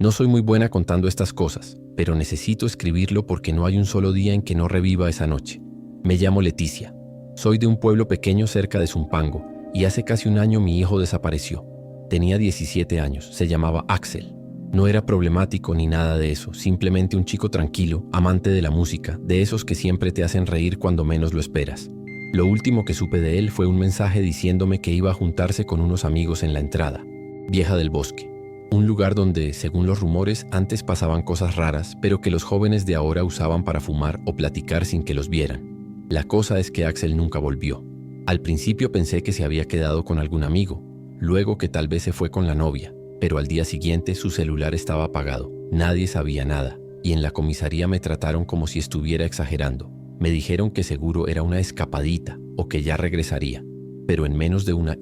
No soy muy buena contando estas cosas, pero necesito escribirlo porque no hay un solo día en que no reviva esa noche. Me llamo Leticia. Soy de un pueblo pequeño cerca de Zumpango y hace casi un año mi hijo desapareció. Tenía 17 años, se llamaba Axel. No era problemático ni nada de eso, simplemente un chico tranquilo, amante de la música, de esos que siempre te hacen reír cuando menos lo esperas. Lo último que supe de él fue un mensaje diciéndome que iba a juntarse con unos amigos en la entrada, Vieja del Bosque. Un lugar donde, según los rumores, antes pasaban cosas raras, pero que los jóvenes de ahora usaban para fumar o platicar sin que los vieran. La cosa es que Axel nunca volvió. Al principio pensé que se había quedado con algún amigo, luego que tal vez se fue con la novia, pero al día siguiente su celular estaba apagado. Nadie sabía nada, y en la comisaría me trataron como si estuviera exagerando. Me dijeron que seguro era una escapadita o que ya regresaría, pero en menos de una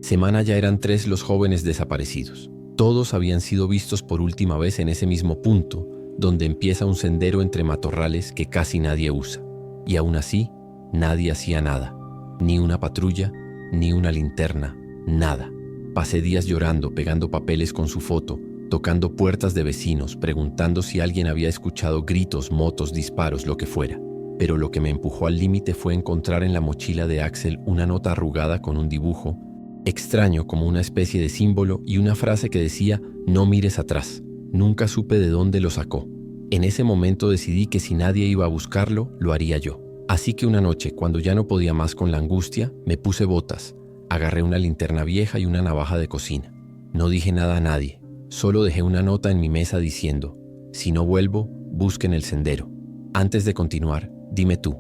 semana ya eran 3 los jóvenes desaparecidos. Todos habían sido vistos por última vez en ese mismo punto, donde empieza un sendero entre matorrales que casi nadie usa. Y aún así, nadie hacía nada. Ni una patrulla, ni una linterna, nada. Pasé días llorando, pegando papeles con su foto, tocando puertas de vecinos, preguntando si alguien había escuchado gritos, motos, disparos, lo que fuera. Pero lo que me empujó al límite fue encontrar en la mochila de Axel una nota arrugada con un dibujo extraño como una especie de símbolo y una frase que decía «No mires atrás». Nunca supe de dónde lo sacó. En ese momento decidí que si nadie iba a buscarlo, lo haría yo. Así que una noche, cuando ya no podía más con la angustia, me puse botas, agarré una linterna vieja y una navaja de cocina. No dije nada a nadie, solo dejé una nota en mi mesa diciendo «Si no vuelvo, busquen el sendero». Antes de continuar, dime tú,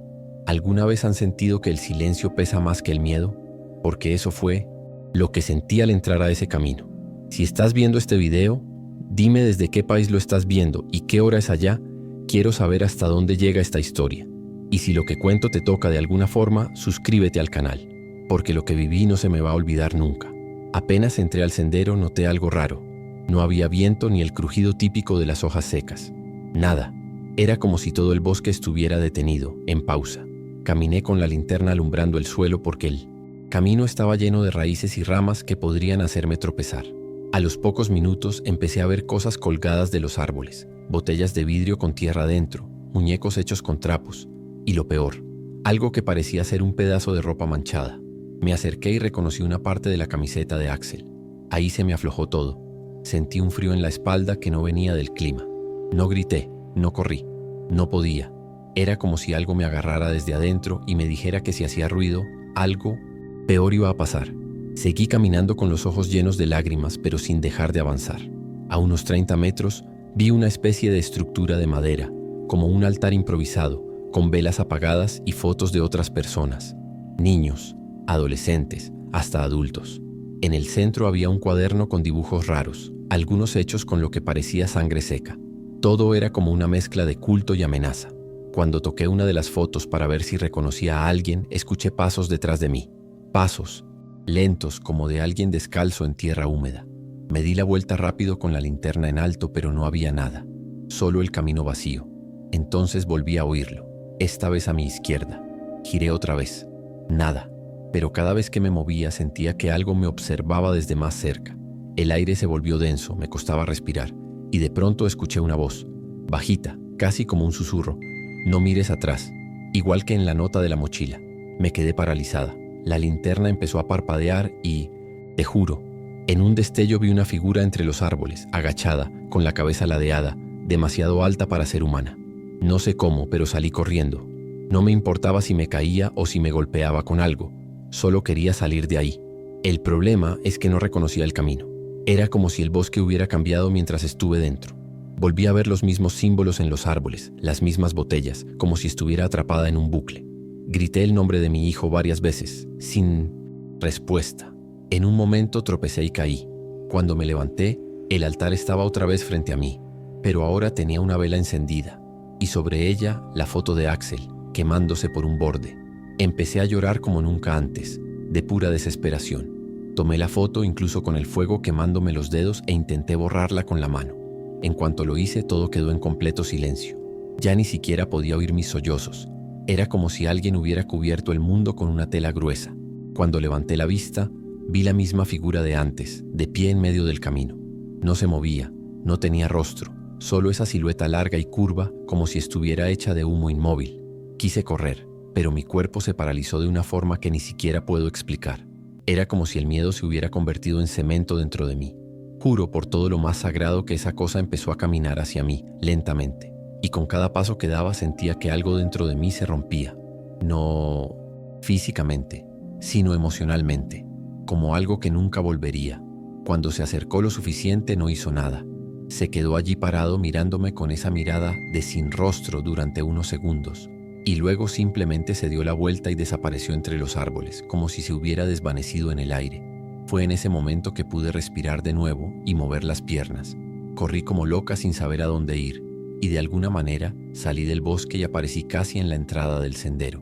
¿alguna vez han sentido que el silencio pesa más que el miedo? Porque eso fue lo que sentí al entrar a ese camino. Si estás viendo este video, dime desde qué país lo estás viendo y qué hora es allá. Quiero saber hasta dónde llega esta historia. Y si lo que cuento te toca de alguna forma, suscríbete al canal, porque lo que viví no se me va a olvidar nunca. Apenas entré al sendero noté algo raro. No había viento ni el crujido típico de las hojas secas. Nada. Era como si todo el bosque estuviera detenido, en pausa. Caminé con la linterna alumbrando el suelo porque el camino estaba lleno de raíces y ramas que podrían hacerme tropezar. A los pocos minutos empecé a ver cosas colgadas de los árboles, botellas de vidrio con tierra dentro, muñecos hechos con trapos, y lo peor, algo que parecía ser un pedazo de ropa manchada. Me acerqué y reconocí una parte de la camiseta de Axel. Ahí se me aflojó todo. Sentí un frío en la espalda que no venía del clima. No grité, no corrí, no podía. Era como si algo me agarrara desde adentro y me dijera que si hacía ruido, algo peor iba a pasar. Seguí caminando con los ojos llenos de lágrimas, pero sin dejar de avanzar. A unos 30 metros, vi una especie de estructura de madera, como un altar improvisado, con velas apagadas y fotos de otras personas. Niños, adolescentes, hasta adultos. En el centro había un cuaderno con dibujos raros, algunos hechos con lo que parecía sangre seca. Todo era como una mezcla de culto y amenaza. Cuando toqué una de las fotos para ver si reconocía a alguien, escuché pasos detrás de mí. Pasos, lentos como de alguien descalzo en tierra húmeda. Me di la vuelta rápido con la linterna en alto, pero no había nada. Solo el camino vacío. Entonces volví a oírlo, esta vez a mi izquierda. Giré otra vez. Nada. Pero cada vez que me movía sentía que algo me observaba desde más cerca. El aire se volvió denso, me costaba respirar. Y de pronto escuché una voz, bajita, casi como un susurro. No mires atrás, igual que en la nota de la mochila. Me quedé paralizada. La linterna empezó a parpadear y, te juro, en un destello vi una figura entre los árboles, agachada, con la cabeza ladeada, demasiado alta para ser humana. No sé cómo, pero salí corriendo. No me importaba si me caía o si me golpeaba con algo. Solo quería salir de ahí. El problema es que no reconocía el camino. Era como si el bosque hubiera cambiado mientras estuve dentro. Volví a ver los mismos símbolos en los árboles, las mismas botellas, como si estuviera atrapada en un bucle. Grité el nombre de mi hijo varias veces, sin respuesta. En un momento tropecé y caí. Cuando me levanté, el altar estaba otra vez frente a mí, pero ahora tenía una vela encendida, y sobre ella la foto de Axel, quemándose por un borde. Empecé a llorar como nunca antes, de pura desesperación. Tomé la foto incluso con el fuego quemándome los dedos e intenté borrarla con la mano. En cuanto lo hice, todo quedó en completo silencio. Ya ni siquiera podía oír mis sollozos. Era como si alguien hubiera cubierto el mundo con una tela gruesa. Cuando levanté la vista, vi la misma figura de antes, de pie en medio del camino. No se movía, No tenía rostro, solo esa silueta larga y curva como si estuviera hecha de humo inmóvil. Quise correr, pero mi cuerpo se paralizó de una forma que ni siquiera puedo explicar. Era como si el miedo se hubiera convertido en cemento dentro de mí. Juro por todo lo más sagrado que esa cosa empezó a caminar hacia mí, lentamente, y con cada paso que daba sentía que algo dentro de mí se rompía. No físicamente, sino emocionalmente, como algo que nunca volvería. Cuando se acercó lo suficiente no hizo nada. Se quedó allí parado mirándome con esa mirada de sin rostro durante unos segundos, y luego simplemente se dio la vuelta y desapareció entre los árboles, como si se hubiera desvanecido en el aire. Fue en ese momento que pude respirar de nuevo y mover las piernas. Corrí como loca sin saber a dónde ir, y de alguna manera salí del bosque y aparecí casi en la entrada del sendero.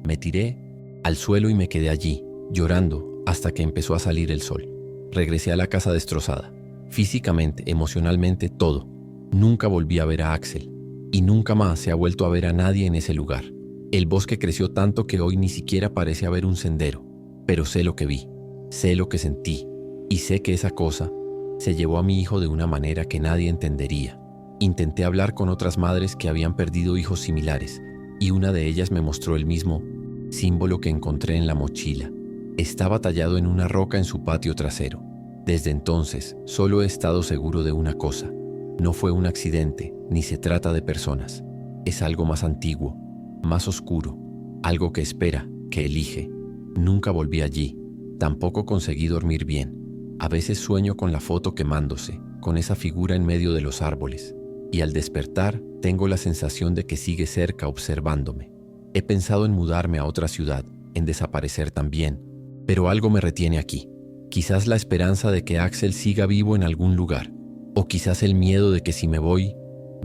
Me tiré al suelo y me quedé allí, llorando, hasta que empezó a salir el sol. Regresé a la casa destrozada, físicamente, emocionalmente, todo. Nunca volví a ver a Axel, y nunca más se ha vuelto a ver a nadie en ese lugar. El bosque creció tanto que hoy ni siquiera parece haber un sendero, pero sé lo que vi. Sé lo que sentí, y sé que esa cosa se llevó a mi hijo de una manera que nadie entendería. Intenté hablar con otras madres que habían perdido hijos similares, y una de ellas me mostró el mismo símbolo que encontré en la mochila. Estaba tallado en una roca en su patio trasero. Desde entonces, solo he estado seguro de una cosa. No fue un accidente, ni se trata de personas. Es algo más antiguo, más oscuro, algo que espera, que elige. Nunca volví allí. Tampoco conseguí dormir bien. A veces sueño con la foto quemándose, con esa figura en medio de los árboles. Y al despertar, tengo la sensación de que sigue cerca observándome. He pensado en mudarme a otra ciudad, en desaparecer también, pero algo me retiene aquí. Quizás la esperanza de que Axel siga vivo en algún lugar, o quizás el miedo de que si me voy,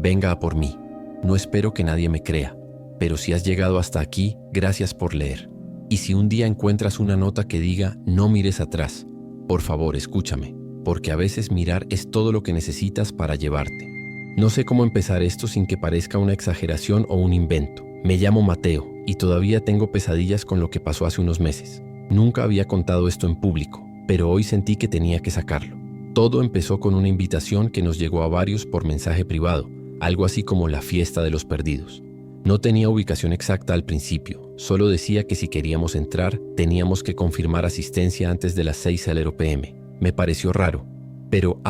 venga a por mí. No espero que nadie me crea, pero si has llegado hasta aquí, gracias por leer. Y si un día encuentras una nota que diga no mires atrás, por favor escúchame, porque a veces mirar es todo lo que necesitas para llevarte. No sé cómo empezar esto sin que parezca una exageración o un invento. Me llamo Mateo y todavía tengo pesadillas con lo que pasó hace unos meses. Nunca había contado esto en público, pero hoy sentí que tenía que sacarlo. Todo empezó con una invitación que nos llegó a varios por mensaje privado, algo así como la fiesta de los perdidos. No tenía ubicación exacta al principio, solo decía que si queríamos entrar, teníamos que confirmar asistencia antes de las 6:00 p.m. Me pareció raro, pero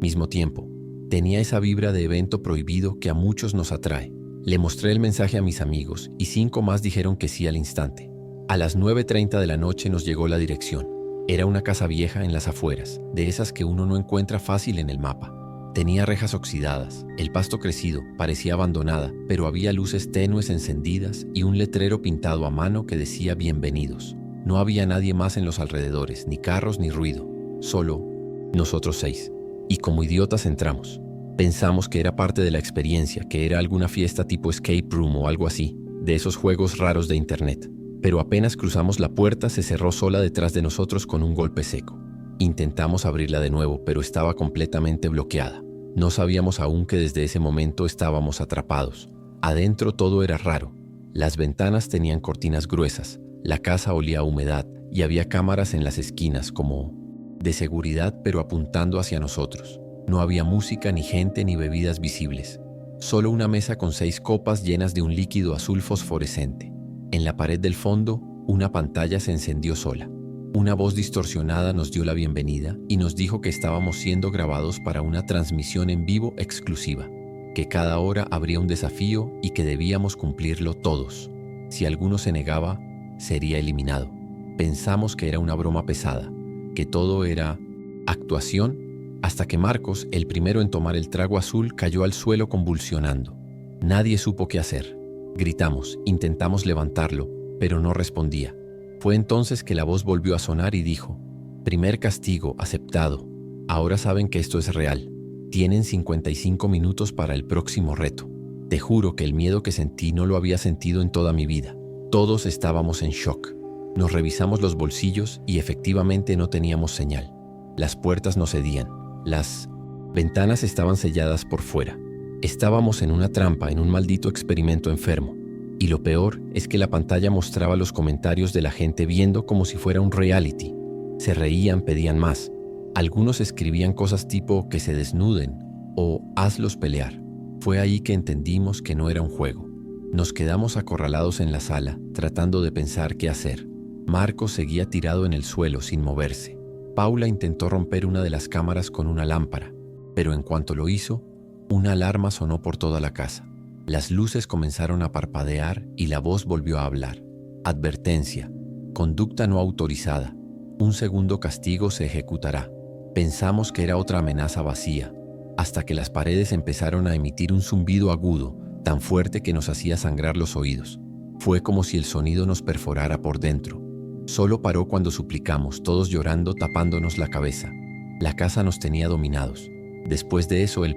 mismo tiempo, tenía esa vibra de evento prohibido que a muchos nos atrae. Le mostré el mensaje a mis amigos y 5 más dijeron que sí al instante. A las 9:30 de la noche nos llegó la dirección. Era una casa vieja en las afueras, de esas que uno no encuentra fácil en el mapa. Tenía rejas oxidadas, el pasto crecido, parecía abandonada, pero había luces tenues encendidas y un letrero pintado a mano que decía bienvenidos. No había nadie más en los alrededores, ni carros ni ruido, solo nosotros 6. Y como idiotas entramos. Pensamos que era parte de la experiencia, que era alguna fiesta tipo escape room o algo así, de esos juegos raros de internet. Pero apenas cruzamos la puerta se cerró sola detrás de nosotros con un golpe seco. Intentamos abrirla de nuevo, pero estaba completamente bloqueada. No sabíamos aún que desde ese momento estábamos atrapados. Adentro todo era raro. Las ventanas tenían cortinas gruesas, la casa olía a humedad y había cámaras en las esquinas como de seguridad, pero apuntando hacia nosotros. No había música, ni gente, ni bebidas visibles. Solo una mesa con 6 copas llenas de un líquido azul fosforescente. En la pared del fondo, una pantalla se encendió sola. Una voz distorsionada nos dio la bienvenida y nos dijo que estábamos siendo grabados para una transmisión en vivo exclusiva, que cada hora habría un desafío y que debíamos cumplirlo todos. Si alguno se negaba, sería eliminado. Pensamos que era una broma pesada, que todo era actuación, hasta que Marcos, el primero en tomar el trago azul, cayó al suelo convulsionando. Nadie supo qué hacer. Gritamos, intentamos levantarlo, pero no respondía. Fue entonces que la voz volvió a sonar y dijo: primer castigo aceptado. Ahora saben que esto es real. Tienen 55 minutos para el próximo reto. Te juro que el miedo que sentí no lo había sentido en toda mi vida. Todos estábamos en shock. Nos revisamos los bolsillos y efectivamente no teníamos señal. Las puertas no cedían. Las ventanas estaban selladas por fuera. Estábamos en una trampa, en un maldito experimento enfermo. Y lo peor es que la pantalla mostraba los comentarios de la gente viendo como si fuera un reality. Se reían, pedían más. Algunos escribían cosas tipo que se desnuden o hazlos pelear. Fue ahí que entendimos que no era un juego. Nos quedamos acorralados en la sala, tratando de pensar qué hacer. Marcos seguía tirado en el suelo sin moverse. Paula intentó romper una de las cámaras con una lámpara, pero en cuanto lo hizo, una alarma sonó por toda la casa. Las luces comenzaron a parpadear y la voz volvió a hablar. Advertencia: conducta no autorizada. Un segundo castigo se ejecutará. Pensamos que era otra amenaza vacía, hasta que las paredes empezaron a emitir un zumbido agudo, tan fuerte que nos hacía sangrar los oídos. Fue como si el sonido nos perforara por dentro. Solo paró cuando suplicamos, todos llorando, tapándonos la cabeza. La casa nos tenía dominados. Después de eso, el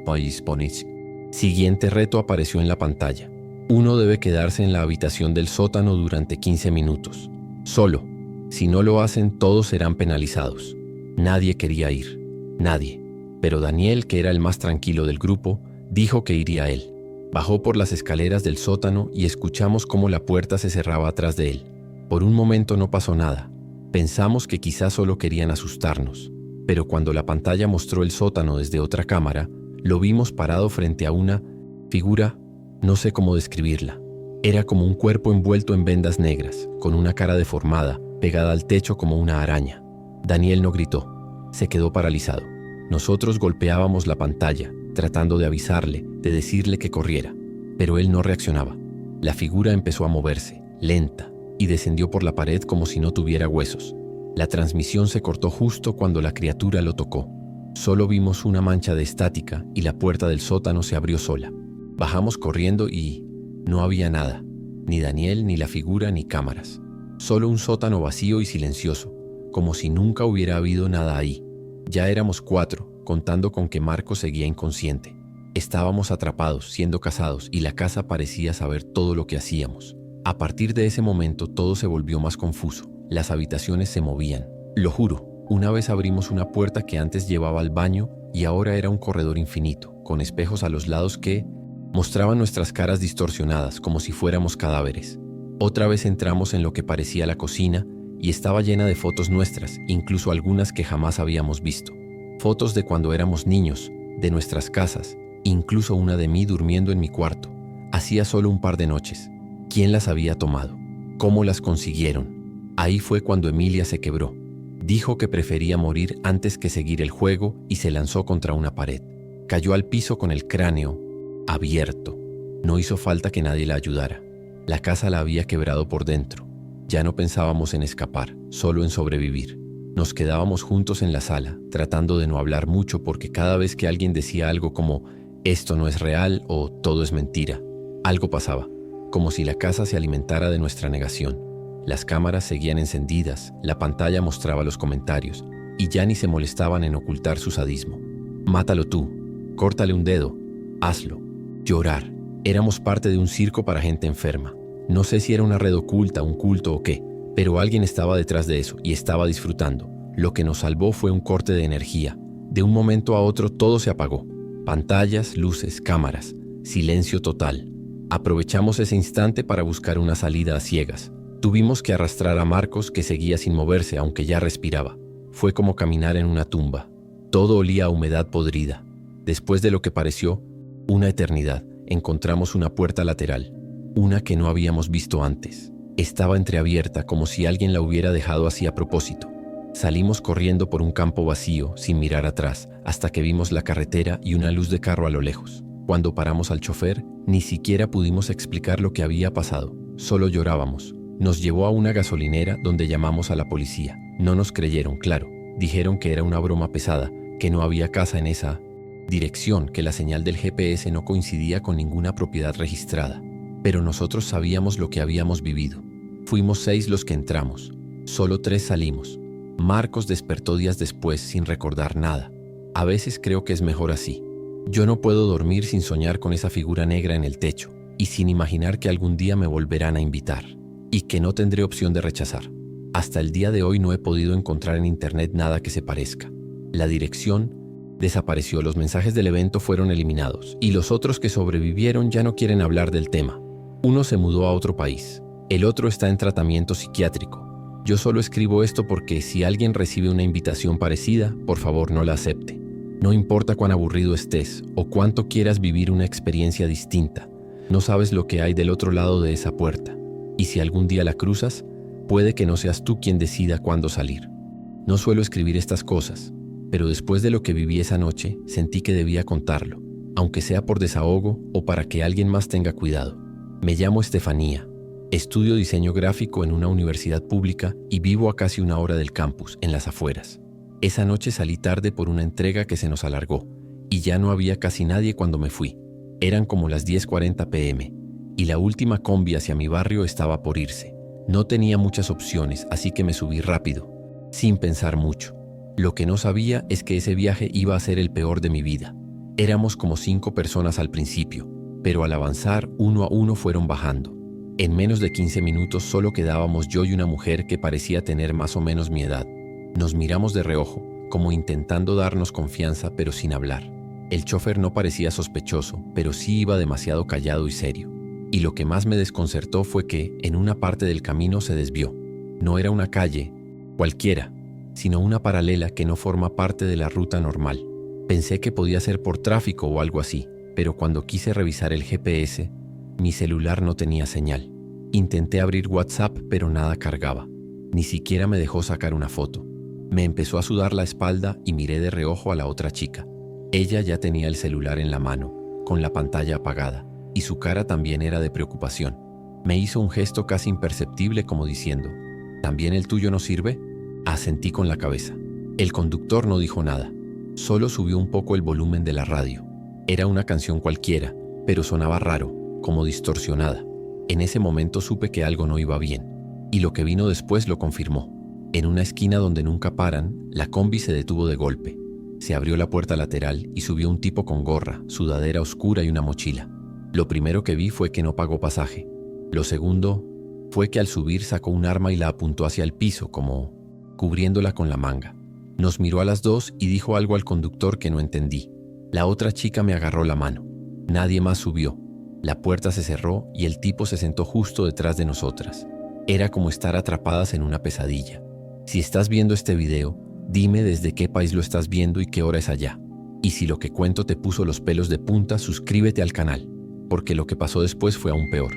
siguiente reto apareció en la pantalla. Uno debe quedarse en la habitación del sótano durante 15 minutos. Solo. Si no lo hacen, todos serán penalizados. Nadie quería ir. Nadie. Pero Daniel, que era el más tranquilo del grupo, dijo que iría él. Bajó por las escaleras del sótano y escuchamos cómo la puerta se cerraba atrás de él. Por un momento no pasó nada. Pensamos que quizás solo querían asustarnos. Pero cuando la pantalla mostró el sótano desde otra cámara, lo vimos parado frente a una figura, no sé cómo describirla. Era como un cuerpo envuelto en vendas negras, con una cara deformada, pegada al techo como una araña. Daniel no gritó. Se quedó paralizado. Nosotros golpeábamos la pantalla, tratando de avisarle, de decirle que corriera. Pero él no reaccionaba. La figura empezó a moverse, lenta, y descendió por la pared como si no tuviera huesos. La transmisión se cortó justo cuando la criatura lo tocó. Solo vimos una mancha de estática y la puerta del sótano se abrió sola. Bajamos corriendo y no había nada. Ni Daniel, ni la figura, ni cámaras. Solo un sótano vacío y silencioso, como si nunca hubiera habido nada ahí. Ya éramos 4, contando con que Marcos seguía inconsciente. Estábamos atrapados, siendo cazados, y la casa parecía saber todo lo que hacíamos. A partir de ese momento todo se volvió más confuso. Las habitaciones se movían. Lo juro, una vez abrimos una puerta que antes llevaba al baño y ahora era un corredor infinito, con espejos a los lados que mostraban nuestras caras distorsionadas como si fuéramos cadáveres. Otra vez entramos en lo que parecía la cocina y estaba llena de fotos nuestras, incluso algunas que jamás habíamos visto. Fotos de cuando éramos niños, de nuestras casas, incluso una de mí durmiendo en mi cuarto. Hacía solo un par de noches. ¿Quién las había tomado? ¿Cómo las consiguieron? Ahí fue cuando Emilia se quebró. Dijo que prefería morir antes que seguir el juego y se lanzó contra una pared. Cayó al piso con el cráneo abierto. No hizo falta que nadie la ayudara. La casa la había quebrado por dentro. Ya no pensábamos en escapar, solo en sobrevivir. Nos quedábamos juntos en la sala, tratando de no hablar mucho porque cada vez que alguien decía algo como «esto no es real» o «todo es mentira», algo pasaba, como si la casa se alimentara de nuestra negación. Las cámaras seguían encendidas, la pantalla mostraba los comentarios, y ya ni se molestaban en ocultar su sadismo. «Mátalo tú», «córtale un dedo», «hazlo», «llorar». Éramos parte de un circo para gente enferma. No sé si era una red oculta, un culto o qué, pero alguien estaba detrás de eso y estaba disfrutando. Lo que nos salvó fue un corte de energía. De un momento a otro todo se apagó. Pantallas, luces, cámaras, silencio total. Aprovechamos ese instante para buscar una salida a ciegas. Tuvimos que arrastrar a Marcos, que seguía sin moverse aunque ya respiraba. Fue como caminar en una tumba. Todo olía a humedad podrida. Después de lo que pareció una eternidad, encontramos una puerta lateral, una que no habíamos visto antes. Estaba entreabierta como si alguien la hubiera dejado así a propósito. Salimos corriendo por un campo vacío, sin mirar atrás, hasta que vimos la carretera y una luz de carro a lo lejos. Cuando paramos al chofer, ni siquiera pudimos explicar lo que había pasado. Solo llorábamos. Nos llevó a una gasolinera donde llamamos a la policía. No nos creyeron, claro. Dijeron que era una broma pesada, que no había casa en esa dirección, que la señal del GPS no coincidía con ninguna propiedad registrada. Pero nosotros sabíamos lo que habíamos vivido. Fuimos 6 los que entramos. Solo 3 salimos. Marcos despertó días después sin recordar nada. A veces creo que es mejor así. Yo no puedo dormir sin soñar con esa figura negra en el techo y sin imaginar que algún día me volverán a invitar y que no tendré opción de rechazar. Hasta el día de hoy no he podido encontrar en internet nada que se parezca. La dirección desapareció, los mensajes del evento fueron eliminados y los otros que sobrevivieron ya no quieren hablar del tema. Uno se mudó a otro país, el otro está en tratamiento psiquiátrico Yo solo escribo esto porque si alguien recibe una invitación parecida, por favor no la acepte. No importa cuán aburrido estés o cuánto quieras vivir una experiencia distinta, no sabes lo que hay del otro lado de esa puerta. Y si algún día la cruzas, puede que no seas tú quien decida cuándo salir. No suelo escribir estas cosas, pero después de lo que viví esa noche, sentí que debía contarlo, aunque sea por desahogo o para que alguien más tenga cuidado. Me llamo Estefanía, estudio diseño gráfico en una universidad pública y vivo a casi una hora del campus, en las afueras. Esa noche salí tarde por una entrega que se nos alargó, y ya no había casi nadie cuando me fui. Eran como las 10:40 p.m., y la última combi hacia mi barrio estaba por irse. No tenía muchas opciones, así que me subí rápido, sin pensar mucho. Lo que no sabía es que ese viaje iba a ser el peor de mi vida. Éramos como 5 personas al principio, pero al avanzar, uno a uno fueron bajando. En menos de 15 minutos solo quedábamos yo y una mujer que parecía tener más o menos mi edad. Nos miramos de reojo, como intentando darnos confianza, pero sin hablar. El chofer no parecía sospechoso, pero sí iba demasiado callado y serio. Y lo que más me desconcertó fue que, en una parte del camino se desvió. No era una calle cualquiera, sino una paralela que no forma parte de la ruta normal. Pensé que podía ser por tráfico o algo así, pero cuando quise revisar el GPS, mi celular no tenía señal. Intenté abrir WhatsApp, pero nada cargaba. Ni siquiera me dejó sacar una foto. Me empezó a sudar la espalda y miré de reojo a la otra chica. Ella ya tenía el celular en la mano, con la pantalla apagada, y su cara también era de preocupación. Me hizo un gesto casi imperceptible como diciendo, ¿también el tuyo no sirve? Asentí con la cabeza. El conductor no dijo nada, solo subió un poco el volumen de la radio. Era una canción cualquiera, pero sonaba raro, como distorsionada. En ese momento supe que algo no iba bien, y lo que vino después lo confirmó. En una esquina donde nunca paran, la combi se detuvo de golpe. Se abrió la puerta lateral y subió un tipo con gorra, sudadera oscura y una mochila. Lo primero que vi fue que no pagó pasaje. Lo segundo fue que al subir sacó un arma y la apuntó hacia el piso, como cubriéndola con la manga. Nos miró a las dos y dijo algo al conductor que no entendí. La otra chica me agarró la mano. Nadie más subió. La puerta se cerró y el tipo se sentó justo detrás de nosotras. Era como estar atrapadas en una pesadilla. Si estás viendo este video, dime desde qué país lo estás viendo y qué hora es allá. Y si lo que cuento te puso los pelos de punta, suscríbete al canal, porque lo que pasó después fue aún peor.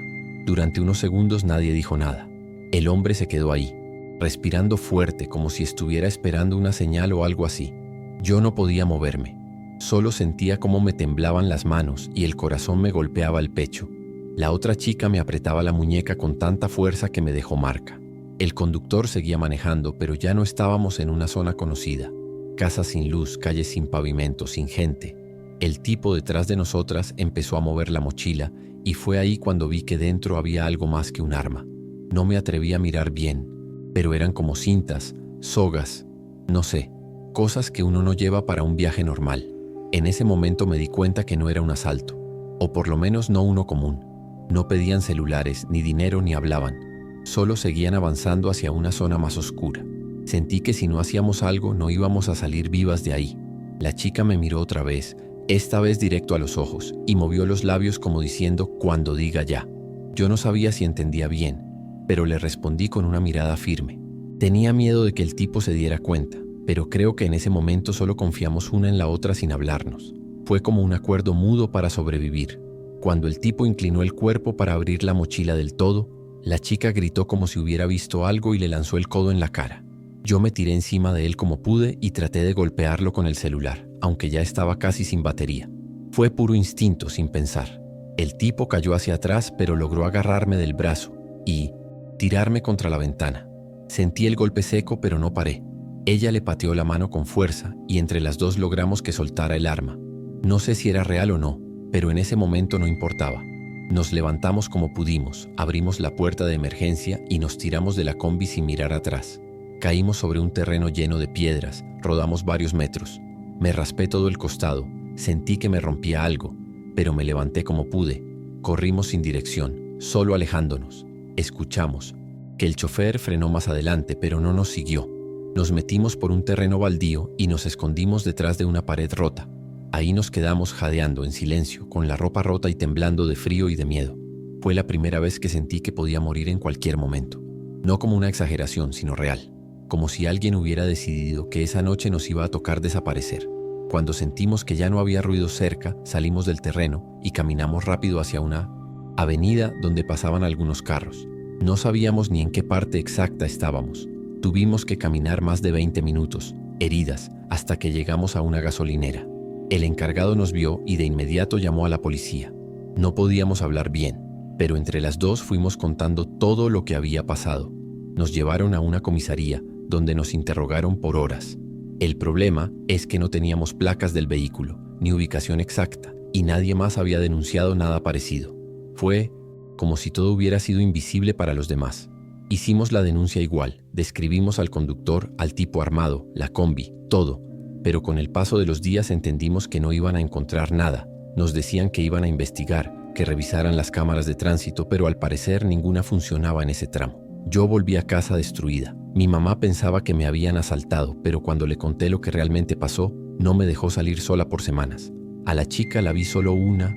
Durante unos segundos nadie dijo nada. El hombre se quedó ahí, respirando fuerte como si estuviera esperando una señal o algo así. Yo no podía moverme. Solo sentía cómo me temblaban las manos y el corazón me golpeaba el pecho. La otra chica me apretaba la muñeca con tanta fuerza que me dejó marca. El conductor seguía manejando, pero ya no estábamos en una zona conocida. Casas sin luz, calles sin pavimento, sin gente. El tipo detrás de nosotras empezó a mover la mochila y fue ahí cuando vi que dentro había algo más que un arma. No me atreví a mirar bien, pero eran como cintas, sogas, no sé, cosas que uno no lleva para un viaje normal. En ese momento me di cuenta que no era un asalto, o por lo menos no uno común. No pedían celulares, ni dinero, ni hablaban. Solo seguían avanzando hacia una zona más oscura. Sentí que si no hacíamos algo no íbamos a salir vivas de ahí. La chica me miró otra vez, esta vez directo a los ojos, y movió los labios como diciendo cuando diga ya. Yo no sabía si entendía bien, pero le respondí con una mirada firme. Tenía miedo de que el tipo se diera cuenta, pero creo que en ese momento solo confiamos una en la otra sin hablarnos. Fue como un acuerdo mudo para sobrevivir. Cuando el tipo inclinó el cuerpo para abrir la mochila del todo, la chica gritó como si hubiera visto algo y le lanzó el codo en la cara. Yo me tiré encima de él como pude y traté de golpearlo con el celular, aunque ya estaba casi sin batería. Fue puro instinto, sin pensar. El tipo cayó hacia atrás, pero logró agarrarme del brazo y tirarme contra la ventana. Sentí el golpe seco, pero no paré. Ella le pateó la mano con fuerza y entre las dos logramos que soltara el arma. No sé si era real o no, pero en ese momento no importaba. Nos levantamos como pudimos, abrimos la puerta de emergencia y nos tiramos de la combi sin mirar atrás. Caímos sobre un terreno lleno de piedras, rodamos varios metros. Me raspé todo el costado, sentí que me rompía algo, pero me levanté como pude. Corrimos sin dirección, solo alejándonos. Escuchamos que el chofer frenó más adelante, pero no nos siguió. Nos metimos por un terreno baldío y nos escondimos detrás de una pared rota. Ahí nos quedamos jadeando en silencio, con la ropa rota y temblando de frío y de miedo. Fue la primera vez que sentí que podía morir en cualquier momento. No como una exageración, sino real. Como si alguien hubiera decidido que esa noche nos iba a tocar desaparecer. Cuando sentimos que ya no había ruido cerca, salimos del terreno y caminamos rápido hacia una avenida donde pasaban algunos carros. No sabíamos ni en qué parte exacta estábamos. Tuvimos que caminar más de 20 minutos, heridas, hasta que llegamos a una gasolinera. El encargado nos vio y de inmediato llamó a la policía. No podíamos hablar bien, pero entre las dos fuimos contando todo lo que había pasado. Nos llevaron a una comisaría, donde nos interrogaron por horas. El problema es que no teníamos placas del vehículo, ni ubicación exacta, y nadie más había denunciado nada parecido. Fue como si todo hubiera sido invisible para los demás. Hicimos la denuncia igual, describimos al conductor, al tipo armado, la combi, todo, pero con el paso de los días entendimos que no iban a encontrar nada. Nos decían que iban a investigar, que revisaran las cámaras de tránsito, pero al parecer ninguna funcionaba en ese tramo. Yo volví a casa destruida. Mi mamá pensaba que me habían asaltado, pero cuando le conté lo que realmente pasó, no me dejó salir sola por semanas. A la chica la vi solo una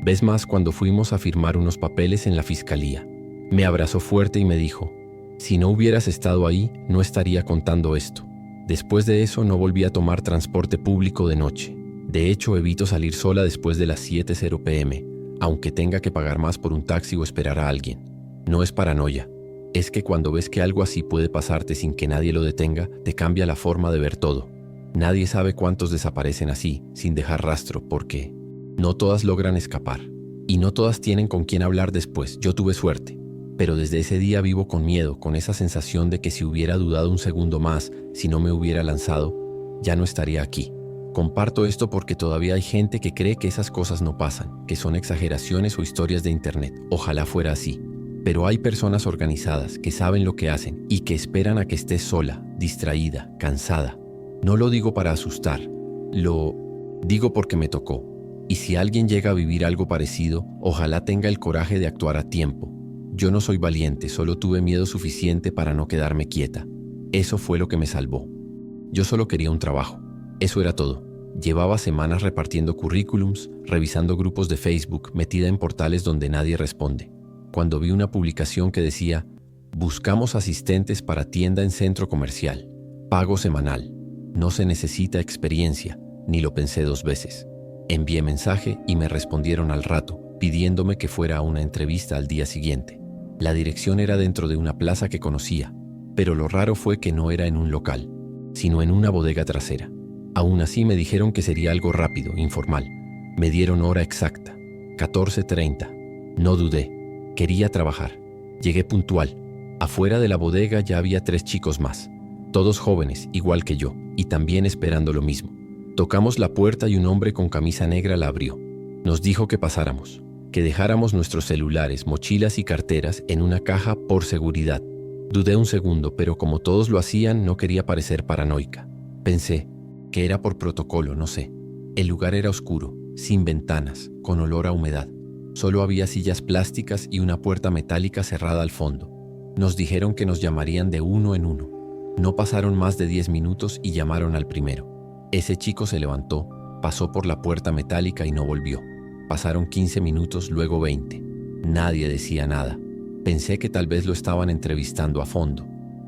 vez más cuando fuimos a firmar unos papeles en la fiscalía. Me abrazó fuerte y me dijo, si no hubieras estado ahí, no estaría contando esto. Después de eso no volví a tomar transporte público de noche. De hecho, evito salir sola después de las 7:00 p.m., aunque tenga que pagar más por un taxi o esperar a alguien. No es paranoia. Es que cuando ves que algo así puede pasarte sin que nadie lo detenga, te cambia la forma de ver todo. Nadie sabe cuántos desaparecen así, sin dejar rastro, porque no todas logran escapar. Y no todas tienen con quién hablar después. Yo tuve suerte. Pero desde ese día vivo con miedo, con esa sensación de que si hubiera dudado un segundo más, si no me hubiera lanzado, ya no estaría aquí. Comparto esto porque todavía hay gente que cree que esas cosas no pasan, que son exageraciones o historias de internet. Ojalá fuera así. Pero hay personas organizadas que saben lo que hacen y que esperan a que estés sola, distraída, cansada. No lo digo para asustar, lo digo porque me tocó. Y si alguien llega a vivir algo parecido, ojalá tenga el coraje de actuar a tiempo. Yo no soy valiente, solo tuve miedo suficiente para no quedarme quieta. Eso fue lo que me salvó. Yo solo quería un trabajo. Eso era todo. Llevaba semanas repartiendo currículums, revisando grupos de Facebook, metida en portales donde nadie responde. Cuando vi una publicación que decía, buscamos asistentes para tienda en centro comercial, pago semanal, no se necesita experiencia, ni lo pensé 2 veces. Envié mensaje y me respondieron al rato, pidiéndome que fuera a una entrevista al día siguiente. La dirección era dentro de una plaza que conocía, pero lo raro fue que no era en un local, sino en una bodega trasera. Aún así me dijeron que sería algo rápido, informal. Me dieron hora exacta, 14:30. No dudé. Quería trabajar. Llegué puntual. Afuera de la bodega ya había 3 chicos más, todos jóvenes, igual que yo, y también esperando lo mismo. Tocamos la puerta y un hombre con camisa negra la abrió. Nos dijo que pasáramos, que dejáramos nuestros celulares, mochilas y carteras en una caja por seguridad. Dudé un segundo, pero como todos lo hacían, no quería parecer paranoica. Pensé que era por protocolo, no sé. El lugar era oscuro, sin ventanas, con olor a humedad. Solo había sillas plásticas y una puerta metálica cerrada al fondo. Nos dijeron que nos llamarían de uno en uno. No pasaron más de 10 minutos y llamaron al primero. Ese chico se levantó, pasó por la puerta metálica y no volvió. Pasaron 15 minutos, luego 20. Nadie decía nada. Pensé que tal vez lo estaban entrevistando a fondo.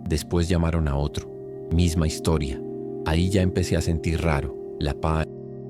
Después llamaron a otro. Misma historia. Ahí ya empecé a sentir raro. La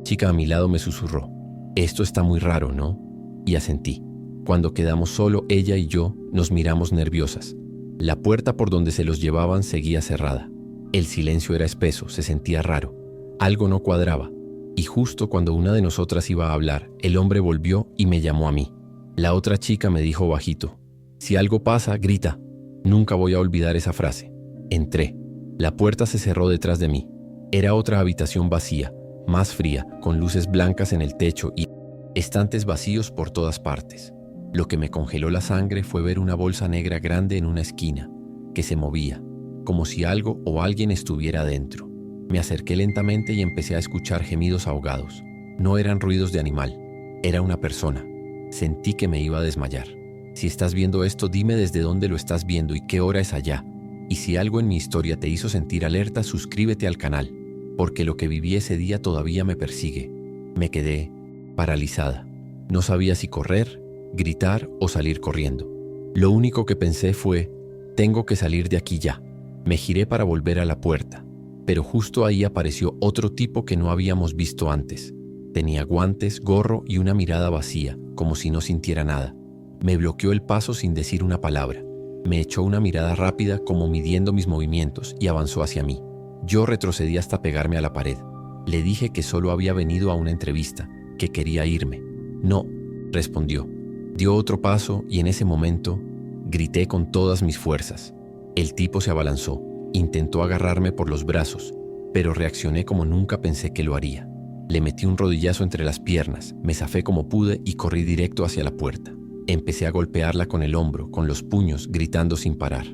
chica a mi lado me susurró. Esto está muy raro, ¿no? Y asentí. Cuando quedamos solo ella y yo, nos miramos nerviosas. La puerta por donde se los llevaban seguía cerrada. El silencio era espeso, se sentía raro. Algo no cuadraba. Y justo cuando una de nosotras iba a hablar, el hombre volvió y me llamó a mí. La otra chica me dijo bajito, si algo pasa, grita. Nunca voy a olvidar esa frase. Entré. La puerta se cerró detrás de mí. Era otra habitación vacía, más fría, con luces blancas en el techo y estantes vacíos por todas partes. Lo que me congeló la sangre fue ver una bolsa negra grande en una esquina, que se movía, como si algo o alguien estuviera dentro. Me acerqué lentamente y empecé a escuchar gemidos ahogados. No eran ruidos de animal, era una persona. Sentí que me iba a desmayar. Si estás viendo esto, dime desde dónde lo estás viendo y qué hora es allá. Y si algo en mi historia te hizo sentir alerta, suscríbete al canal, porque lo que viví ese día todavía me persigue. Me quedé paralizada. No sabía si correr, gritar o salir corriendo. Lo único que pensé fue, Tengo que salir de aquí ya. Me giré para volver a la puerta, pero justo ahí apareció otro tipo que no habíamos visto antes. Tenía guantes, gorro y una mirada vacía, como si no sintiera nada. Me bloqueó el paso sin decir una palabra. Me echó una mirada rápida como midiendo mis movimientos y avanzó hacia mí. Yo retrocedí hasta pegarme a la pared. Le dije que solo había venido a una entrevista, que quería irme. No, respondió. Dio otro paso y en ese momento grité con todas mis fuerzas. El tipo se abalanzó, intentó agarrarme por los brazos, pero reaccioné como nunca pensé que lo haría. Le metí un rodillazo entre las piernas, me zafé como pude y corrí directo hacia la puerta. Empecé a golpearla con el hombro, con los puños, gritando sin parar.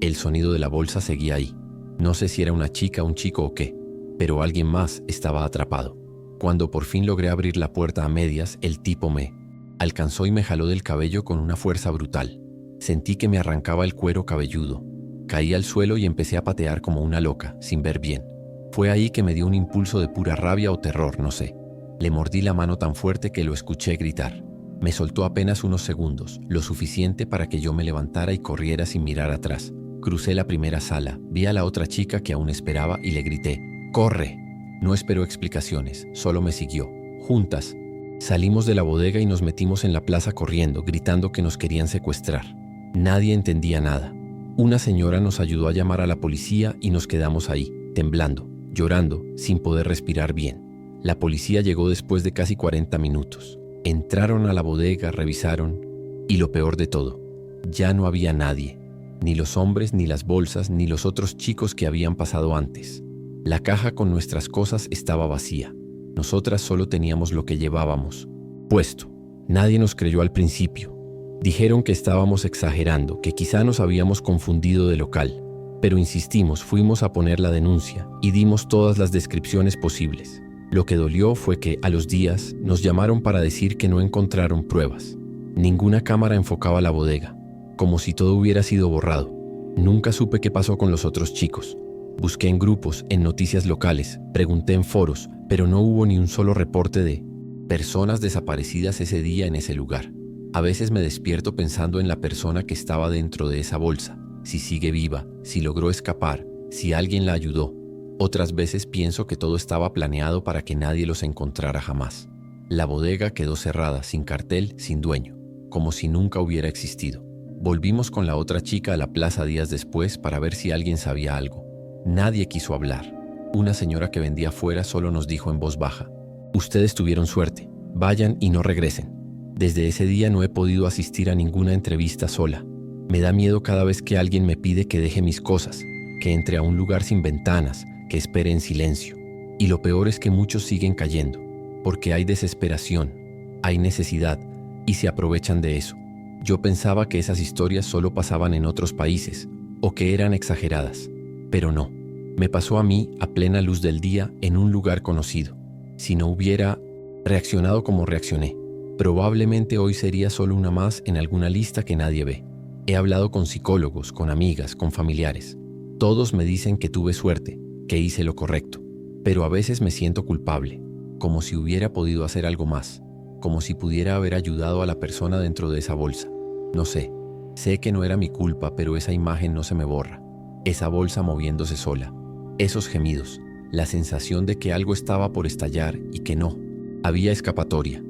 El sonido de la bolsa seguía ahí. No sé si era una chica, un chico o qué, pero alguien más estaba atrapado. Cuando por fin logré abrir la puerta a medias, el tipo me alcanzó y me jaló del cabello con una fuerza brutal. Sentí que me arrancaba el cuero cabelludo. Caí al suelo y empecé a patear como una loca, sin ver bien. Fue ahí que me dio un impulso de pura rabia o terror, no sé. Le mordí la mano tan fuerte que lo escuché gritar. Me soltó apenas unos segundos, lo suficiente para que yo me levantara y corriera sin mirar atrás. Crucé la primera sala, vi a la otra chica que aún esperaba y le grité, ¡corre! No esperó explicaciones, solo me siguió. Juntas, salimos de la bodega y nos metimos en la plaza corriendo, gritando que nos querían secuestrar. Nadie entendía nada. Una señora nos ayudó a llamar a la policía y nos quedamos ahí, temblando, llorando, sin poder respirar bien. La policía llegó después de casi 40 minutos. Entraron a la bodega, revisaron, y lo peor de todo, ya no había nadie. Ni los hombres, ni las bolsas, ni los otros chicos que habían pasado antes. La caja con nuestras cosas estaba vacía. Nosotras solo teníamos lo que llevábamos puesto. Nadie nos creyó al principio. Dijeron que estábamos exagerando, que quizá nos habíamos confundido de local. Pero insistimos, fuimos a poner la denuncia y dimos todas las descripciones posibles. Lo que dolió fue que, a los días, nos llamaron para decir que no encontraron pruebas. Ninguna cámara enfocaba la bodega, como si todo hubiera sido borrado. Nunca supe qué pasó con los otros chicos. Busqué en grupos, en noticias locales, pregunté en foros, pero no hubo ni un solo reporte de personas desaparecidas ese día en ese lugar. A veces me despierto pensando en la persona que estaba dentro de esa bolsa, si sigue viva, si logró escapar, si alguien la ayudó. Otras veces pienso que todo estaba planeado para que nadie los encontrara jamás. La bodega quedó cerrada, sin cartel, sin dueño, como si nunca hubiera existido. Volvimos con la otra chica a la plaza días después para ver si alguien sabía algo. Nadie quiso hablar. Una señora que vendía afuera solo nos dijo en voz baja, «Ustedes tuvieron suerte, vayan y no regresen». Desde ese día no he podido asistir a ninguna entrevista sola. Me da miedo cada vez que alguien me pide que deje mis cosas, que entre a un lugar sin ventanas, que espere en silencio. Y lo peor es que muchos siguen cayendo, porque hay desesperación, hay necesidad, y se aprovechan de eso. Yo pensaba que esas historias solo pasaban en otros países, o que eran exageradas, pero no. Me pasó a mí a plena luz del día en un lugar conocido. Si no hubiera reaccionado como reaccioné, probablemente hoy sería solo una más en alguna lista que nadie ve. He hablado con psicólogos, con amigas, con familiares. Todos me dicen que tuve suerte, que hice lo correcto, pero a veces me siento culpable, como si hubiera podido hacer algo más, como si pudiera haber ayudado a la persona dentro de esa bolsa. No sé, sé que no era mi culpa, pero esa imagen no se me borra. Esa bolsa moviéndose sola, esos gemidos, la sensación de que algo estaba por estallar y que no, había escapatoria.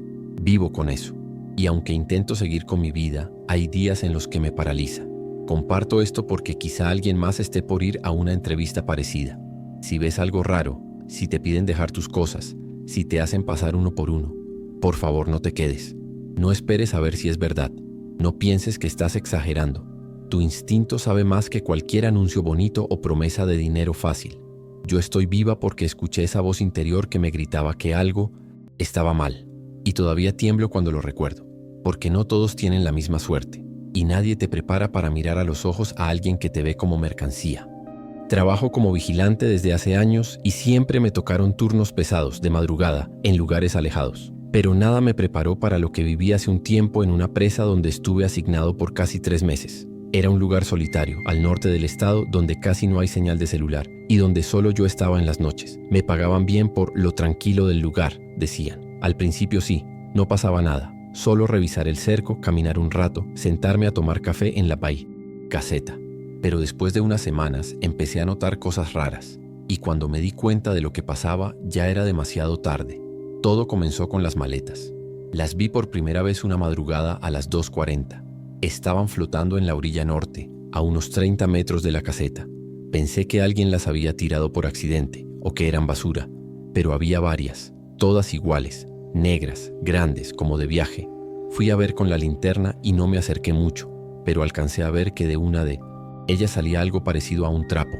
Vivo con eso, y aunque intento seguir con mi vida, hay días en los que me paraliza. Comparto esto porque quizá alguien más esté por ir a una entrevista parecida. Si ves algo raro, si te piden dejar tus cosas, si te hacen pasar uno por uno, por favor no te quedes. No esperes a ver si es verdad. No pienses que estás exagerando. Tu instinto sabe más que cualquier anuncio bonito o promesa de dinero fácil. Yo estoy viva porque escuché esa voz interior que me gritaba que algo estaba mal. Y todavía tiemblo cuando lo recuerdo, porque no todos tienen la misma suerte, y nadie te prepara para mirar a los ojos a alguien que te ve como mercancía. Trabajo como vigilante desde hace años y siempre me tocaron turnos pesados de madrugada en lugares alejados. Pero nada me preparó para lo que viví hace un tiempo en una presa donde estuve asignado por casi 3 meses. Era un lugar solitario, al norte del estado, donde casi no hay señal de celular y donde solo yo estaba en las noches. Me pagaban bien por lo tranquilo del lugar, decían. Al principio sí, no pasaba nada. Solo revisar el cerco, caminar un rato, sentarme a tomar café en la caseta. Pero después de unas semanas empecé a notar cosas raras, y cuando me di cuenta de lo que pasaba ya era demasiado tarde. Todo comenzó con las maletas. Las vi por primera vez una madrugada a las 2:40. Estaban flotando en la orilla norte, a unos 30 metros de la caseta. Pensé que alguien las había tirado por accidente, o que eran basura, pero había varias, todas iguales, negras, grandes, como de viaje. Fui a ver con la linterna y no me acerqué mucho, pero alcancé a ver que de una de ellas salía algo parecido a un trapo,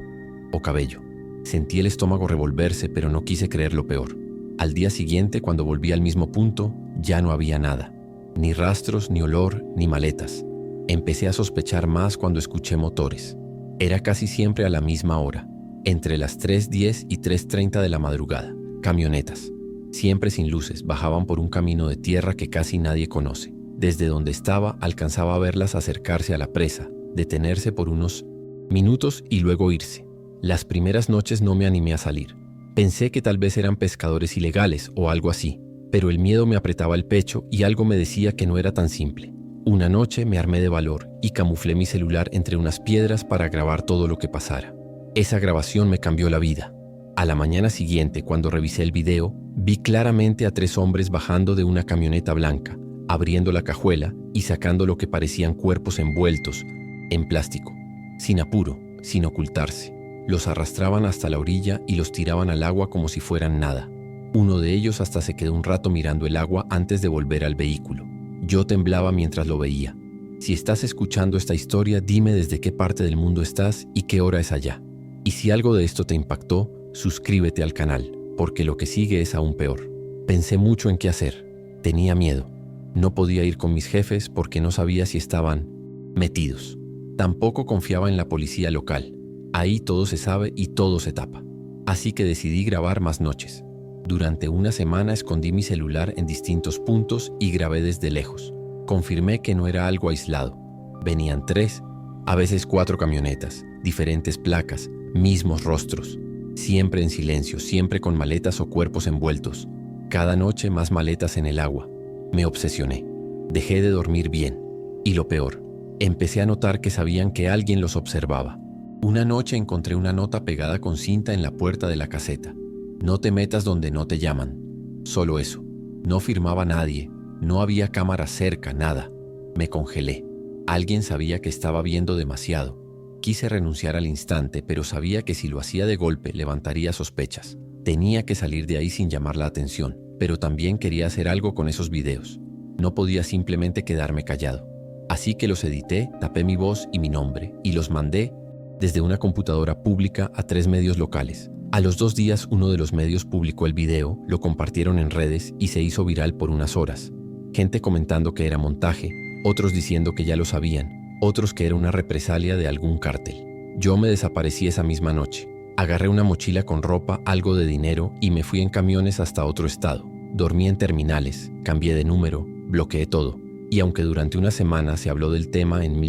o cabello. Sentí el estómago revolverse, pero no quise creer lo peor. Al día siguiente, cuando volví al mismo punto, ya no había nada. Ni rastros, ni olor, ni maletas. Empecé a sospechar más cuando escuché motores. Era casi siempre a la misma hora, entre las 3:10 y 3:30 de la madrugada. Camionetas, siempre sin luces, bajaban por un camino de tierra que casi nadie conoce. Desde donde estaba, alcanzaba a verlas acercarse a la presa, detenerse por unos minutos y luego irse. Las primeras noches no me animé a salir. Pensé que tal vez eran pescadores ilegales o algo así, pero el miedo me apretaba el pecho y algo me decía que no era tan simple. Una noche me armé de valor y camuflé mi celular entre unas piedras para grabar todo lo que pasara. Esa grabación me cambió la vida. A la mañana siguiente, cuando revisé el video, vi claramente a 3 hombres bajando de una camioneta blanca, abriendo la cajuela y sacando lo que parecían cuerpos envueltos en plástico, sin apuro, sin ocultarse. Los arrastraban hasta la orilla y los tiraban al agua como si fueran nada. Uno de ellos hasta se quedó un rato mirando el agua antes de volver al vehículo. Yo temblaba mientras lo veía. Si estás escuchando esta historia, dime desde qué parte del mundo estás y qué hora es allá. Y si algo de esto te impactó, suscríbete al canal, porque lo que sigue es aún peor. Pensé mucho en qué hacer. Tenía miedo. No podía ir con mis jefes porque no sabía si estaban metidos. Tampoco confiaba en la policía local. Ahí todo se sabe y todo se tapa. Así que decidí grabar más noches. Durante una semana escondí mi celular en distintos puntos y grabé desde lejos. Confirmé que no era algo aislado. Venían 3, a veces 4 camionetas, diferentes placas, mismos rostros. Siempre en silencio, siempre con maletas o cuerpos envueltos. Cada noche más maletas en el agua. Me obsesioné. Dejé de dormir bien. Y lo peor, empecé a notar que sabían que alguien los observaba. Una noche encontré una nota pegada con cinta en la puerta de la caseta. No te metas donde no te llaman. Solo eso. No firmaba nadie. No había cámara cerca, nada. Me congelé. Alguien sabía que estaba viendo demasiado. Quise renunciar al instante, pero sabía que si lo hacía de golpe levantaría sospechas. Tenía que salir de ahí sin llamar la atención, pero también quería hacer algo con esos videos. No podía simplemente quedarme callado. Así que los edité, tapé mi voz y mi nombre, y los mandé desde una computadora pública a 3 medios locales. A los 2 días, uno de los medios publicó el video, lo compartieron en redes y se hizo viral por unas horas. Gente comentando que era montaje, otros diciendo que ya lo sabían, otros que era una represalia de algún cártel. Yo me desaparecí esa misma noche. Agarré una mochila con ropa, algo de dinero y me fui en camiones hasta otro estado. Dormí en terminales, cambié de número, bloqueé todo. Y aunque durante una semana se habló del tema en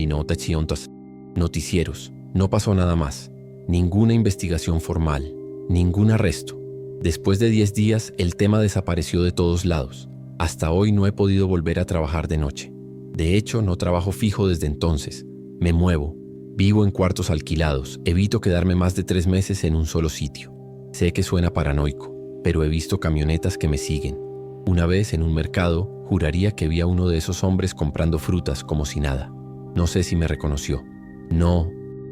noticieros, no pasó nada más. Ninguna investigación formal, ningún arresto. Después de 10 días, el tema desapareció de todos lados. Hasta hoy no he podido volver a trabajar de noche. De hecho, no trabajo fijo desde entonces. Me muevo, vivo en cuartos alquilados, evito quedarme más de 3 meses en un solo sitio. Sé que suena paranoico, pero he visto camionetas que me siguen. Una vez en un mercado, juraría que vi a uno de esos hombres comprando frutas como si nada. No sé si me reconoció. No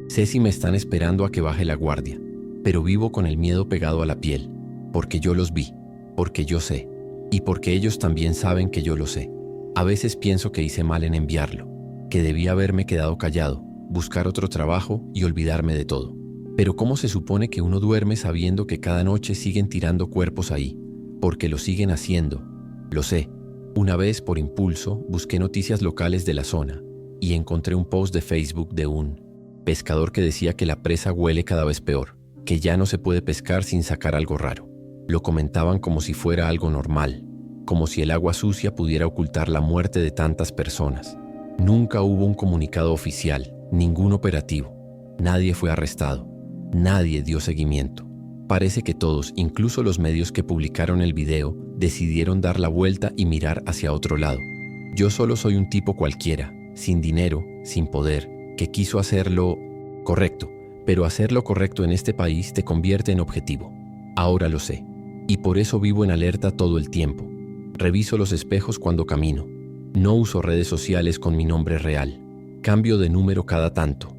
sé si me están esperando a que baje la guardia, pero vivo con el miedo pegado a la piel, porque yo los vi, porque yo sé, y porque ellos también saben que yo lo sé. A veces pienso que hice mal en enviarlo, que debía haberme quedado callado, buscar otro trabajo y olvidarme de todo. Pero ¿cómo se supone que uno duerme sabiendo que cada noche siguen tirando cuerpos ahí? Porque lo siguen haciendo. Lo sé. Una vez, por impulso, busqué noticias locales de la zona y encontré un post de Facebook de un pescador que decía que la presa huele cada vez peor, que ya no se puede pescar sin sacar algo raro. Lo comentaban como si fuera algo normal, como si el agua sucia pudiera ocultar la muerte de tantas personas. Nunca hubo un comunicado oficial, ningún operativo. Nadie fue arrestado, nadie dio seguimiento. Parece que todos, incluso los medios que publicaron el video, decidieron dar la vuelta y mirar hacia otro lado. Yo solo soy un tipo cualquiera, sin dinero, sin poder, que quiso hacerlo Correcto, pero hacer lo correcto en este país te convierte en objetivo. Ahora lo sé. Y por eso vivo en alerta todo el tiempo. Reviso los espejos cuando camino. No uso redes sociales con mi nombre real. Cambio de número cada tanto.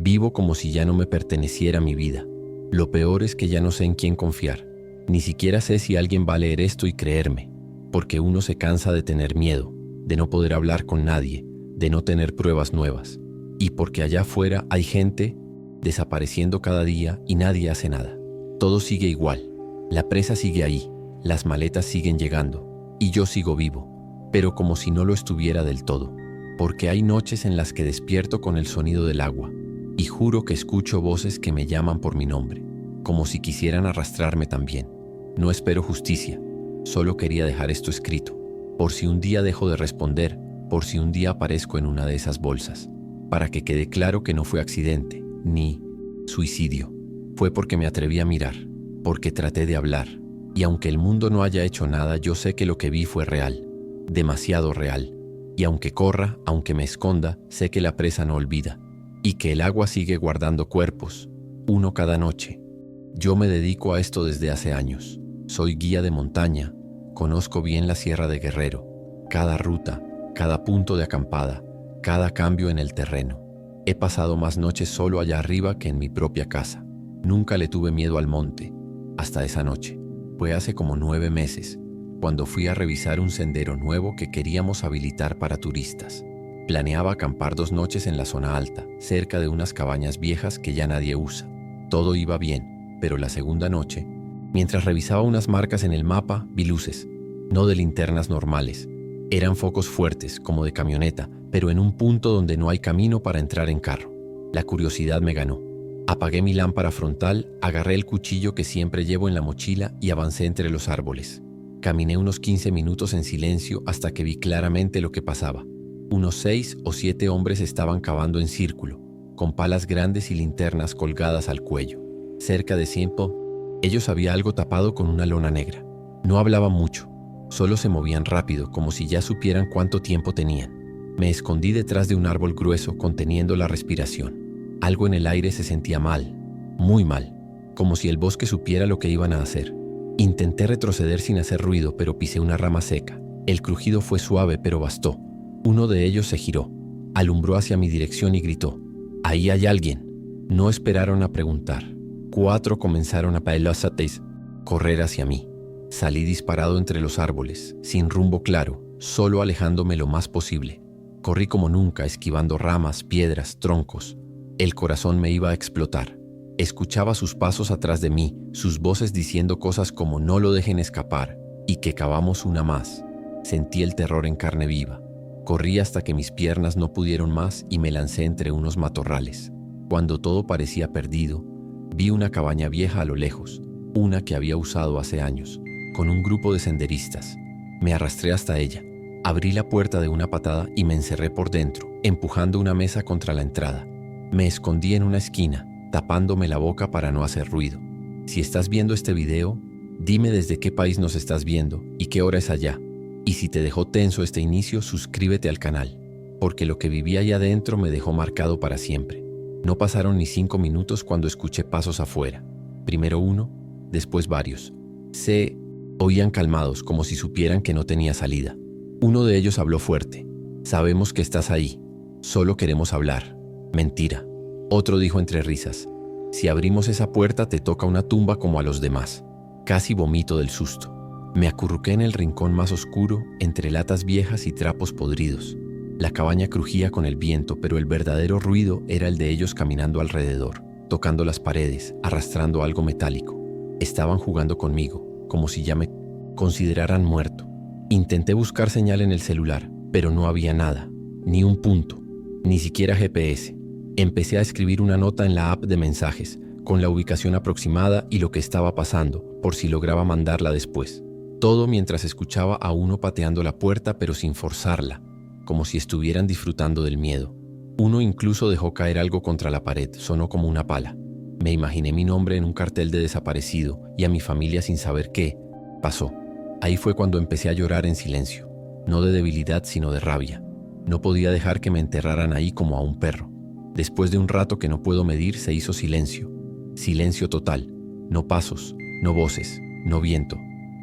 Vivo como si ya no me perteneciera mi vida. Lo peor es que ya no sé en quién confiar. Ni siquiera sé si alguien va a leer esto y creerme. Porque uno se cansa de tener miedo, de no poder hablar con nadie, de no tener pruebas nuevas. Y porque allá afuera hay gente desapareciendo cada día y nadie hace nada. Todo sigue igual. La presa sigue ahí, las maletas siguen llegando, y yo sigo vivo, pero como si no lo estuviera del todo, porque hay noches en las que despierto con el sonido del agua, y juro que escucho voces que me llaman por mi nombre, como si quisieran arrastrarme también. No espero justicia, solo quería dejar esto escrito, por si un día dejo de responder, por si un día aparezco en una de esas bolsas, para que quede claro que no fue accidente, ni suicidio, fue porque me atreví a mirar, porque traté de hablar, y aunque el mundo no haya hecho nada, yo sé que lo que vi fue real, demasiado real, y aunque corra, aunque me esconda, sé que la presa no olvida, y que el agua sigue guardando cuerpos, uno cada noche. Yo me dedico a esto desde hace años, soy guía de montaña, conozco bien la Sierra de Guerrero, cada ruta, cada punto de acampada, cada cambio en el terreno. He pasado más noches solo allá arriba que en mi propia casa. Nunca le tuve miedo al monte, hasta esa noche. Fue hace como 9 meses, cuando fui a revisar un sendero nuevo que queríamos habilitar para turistas. Planeaba acampar 2 noches en la zona alta, cerca de unas cabañas viejas que ya nadie usa. Todo iba bien, pero la segunda noche, mientras revisaba unas marcas en el mapa, vi luces, no de linternas normales. Eran focos fuertes, como de camioneta, pero en un punto donde no hay camino para entrar en carro. La curiosidad me ganó. Apagué mi lámpara frontal, agarré el cuchillo que siempre llevo en la mochila y avancé entre los árboles. Caminé unos 15 minutos en silencio hasta que vi claramente lo que pasaba. Unos 6 o 7 hombres estaban cavando en círculo, con palas grandes y linternas colgadas al cuello. Cerca de ellos había algo tapado con una lona negra. No hablaban mucho, solo se movían rápido, como si ya supieran cuánto tiempo tenían. Me escondí detrás de un árbol grueso, conteniendo la respiración. Algo en el aire se sentía mal, muy mal, como si el bosque supiera lo que iban a hacer. Intenté retroceder sin hacer ruido, pero pisé una rama seca. El crujido fue suave, pero bastó. Uno de ellos se giró, alumbró hacia mi dirección y gritó: «¡Ahí hay alguien!». No esperaron a preguntar. 4 comenzaron a correr hacia mí. Salí disparado entre los árboles, sin rumbo claro, solo alejándome lo más posible. Corrí como nunca, esquivando ramas, piedras, troncos. El corazón me iba a explotar. Escuchaba sus pasos atrás de mí, sus voces diciendo cosas como «no lo dejen escapar» y que cavamos una más. Sentí el terror en carne viva. Corrí hasta que mis piernas no pudieron más y me lancé entre unos matorrales. Cuando todo parecía perdido, vi una cabaña vieja a lo lejos, una que había usado hace años, con un grupo de senderistas. Me arrastré hasta ella. Abrí la puerta de una patada y me encerré por dentro, empujando una mesa contra la entrada. Me escondí en una esquina, tapándome la boca para no hacer ruido. Si estás viendo este video, dime desde qué país nos estás viendo y qué hora es allá. Y si te dejó tenso este inicio, suscríbete al canal, porque lo que viví allá adentro me dejó marcado para siempre. No pasaron ni 5 minutos cuando escuché pasos afuera. Primero uno, después varios. Se oían calmados, como si supieran que no tenía salida. Uno de ellos habló fuerte: «Sabemos que estás ahí, solo queremos hablar». «Mentira». Otro dijo entre risas: «Si abrimos esa puerta te toca una tumba como a los demás». Casi vomito del susto. Me acurruqué en el rincón más oscuro, entre latas viejas y trapos podridos. La cabaña crujía con el viento, pero el verdadero ruido era el de ellos caminando alrededor, tocando las paredes, arrastrando algo metálico. Estaban jugando conmigo, como si ya me consideraran muerto. Intenté buscar señal en el celular, pero no había nada, ni un punto, ni siquiera GPS. Empecé a escribir una nota en la app de mensajes, con la ubicación aproximada y lo que estaba pasando, por si lograba mandarla después. Todo mientras escuchaba a uno pateando la puerta, pero sin forzarla, como si estuvieran disfrutando del miedo. Uno incluso dejó caer algo contra la pared, sonó como una pala. Me imaginé mi nombre en un cartel de desaparecido y a mi familia sin saber qué pasó. Ahí fue cuando empecé a llorar en silencio, no de debilidad sino de rabia. No podía dejar que me enterraran ahí como a un perro. Después de un rato que no puedo medir, se hizo silencio. Silencio total. No pasos, no voces, no viento.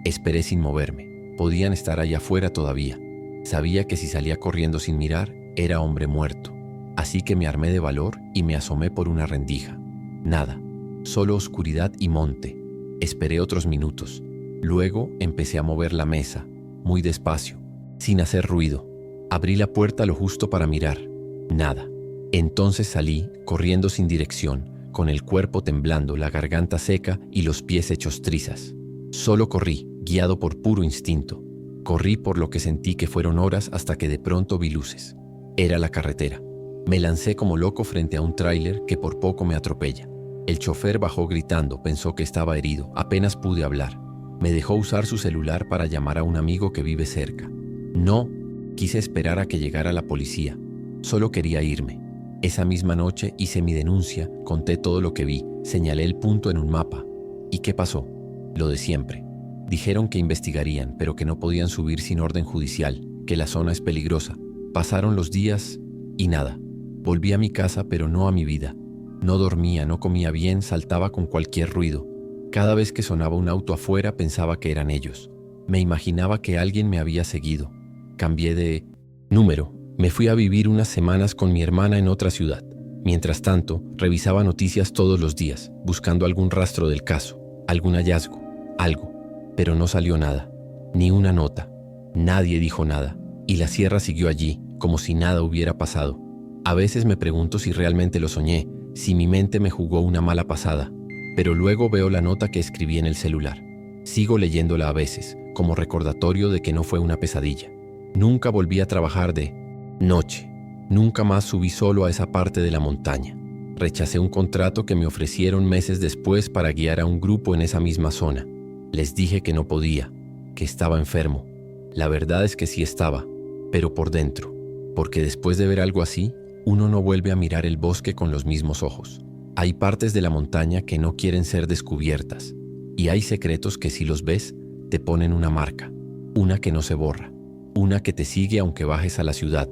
Esperé sin moverme. Podían estar allá afuera todavía. Sabía que si salía corriendo sin mirar, era hombre muerto. Así que me armé de valor y me asomé por una rendija. Nada. Solo oscuridad y monte. Esperé otros minutos. Luego empecé a mover la mesa, muy despacio, sin hacer ruido. Abrí la puerta lo justo para mirar. Nada. Entonces salí, corriendo sin dirección, con el cuerpo temblando, la garganta seca y los pies hechos trizas. Solo corrí, guiado por puro instinto. Corrí por lo que sentí que fueron horas hasta que de pronto vi luces. Era la carretera. Me lancé como loco frente a un tráiler que por poco me atropella. El chofer bajó gritando, pensó que estaba herido, apenas pude hablar. Me dejó usar su celular para llamar a un amigo que vive cerca. No quise esperar a que llegara la policía. Solo quería irme. Esa misma noche hice mi denuncia, conté todo lo que vi, señalé el punto en un mapa. ¿Y qué pasó? Lo de siempre. Dijeron que investigarían, pero que no podían subir sin orden judicial, que la zona es peligrosa. Pasaron los días y nada. Volví a mi casa, pero no a mi vida. No dormía, no comía bien, saltaba con cualquier ruido. Cada vez que sonaba un auto afuera pensaba que eran ellos. Me imaginaba que alguien me había seguido. Cambié de número. Me fui a vivir unas semanas con mi hermana en otra ciudad. Mientras tanto, revisaba noticias todos los días, buscando algún rastro del caso, algún hallazgo, algo. Pero no salió nada, ni una nota. Nadie dijo nada, y la sierra siguió allí, como si nada hubiera pasado. A veces me pregunto si realmente lo soñé, si mi mente me jugó una mala pasada, pero luego veo la nota que escribí en el celular. Sigo leyéndola a veces, como recordatorio de que no fue una pesadilla. Nunca volví a trabajar de noche. Nunca más subí solo a esa parte de la montaña. Rechacé un contrato que me ofrecieron meses después para guiar a un grupo en esa misma zona. Les dije que no podía, que estaba enfermo. La verdad es que sí estaba, pero por dentro, porque después de ver algo así, uno no vuelve a mirar el bosque con los mismos ojos. Hay partes de la montaña que no quieren ser descubiertas, y hay secretos que si los ves, te ponen una marca, una que no se borra, una que te sigue aunque bajes a la ciudad.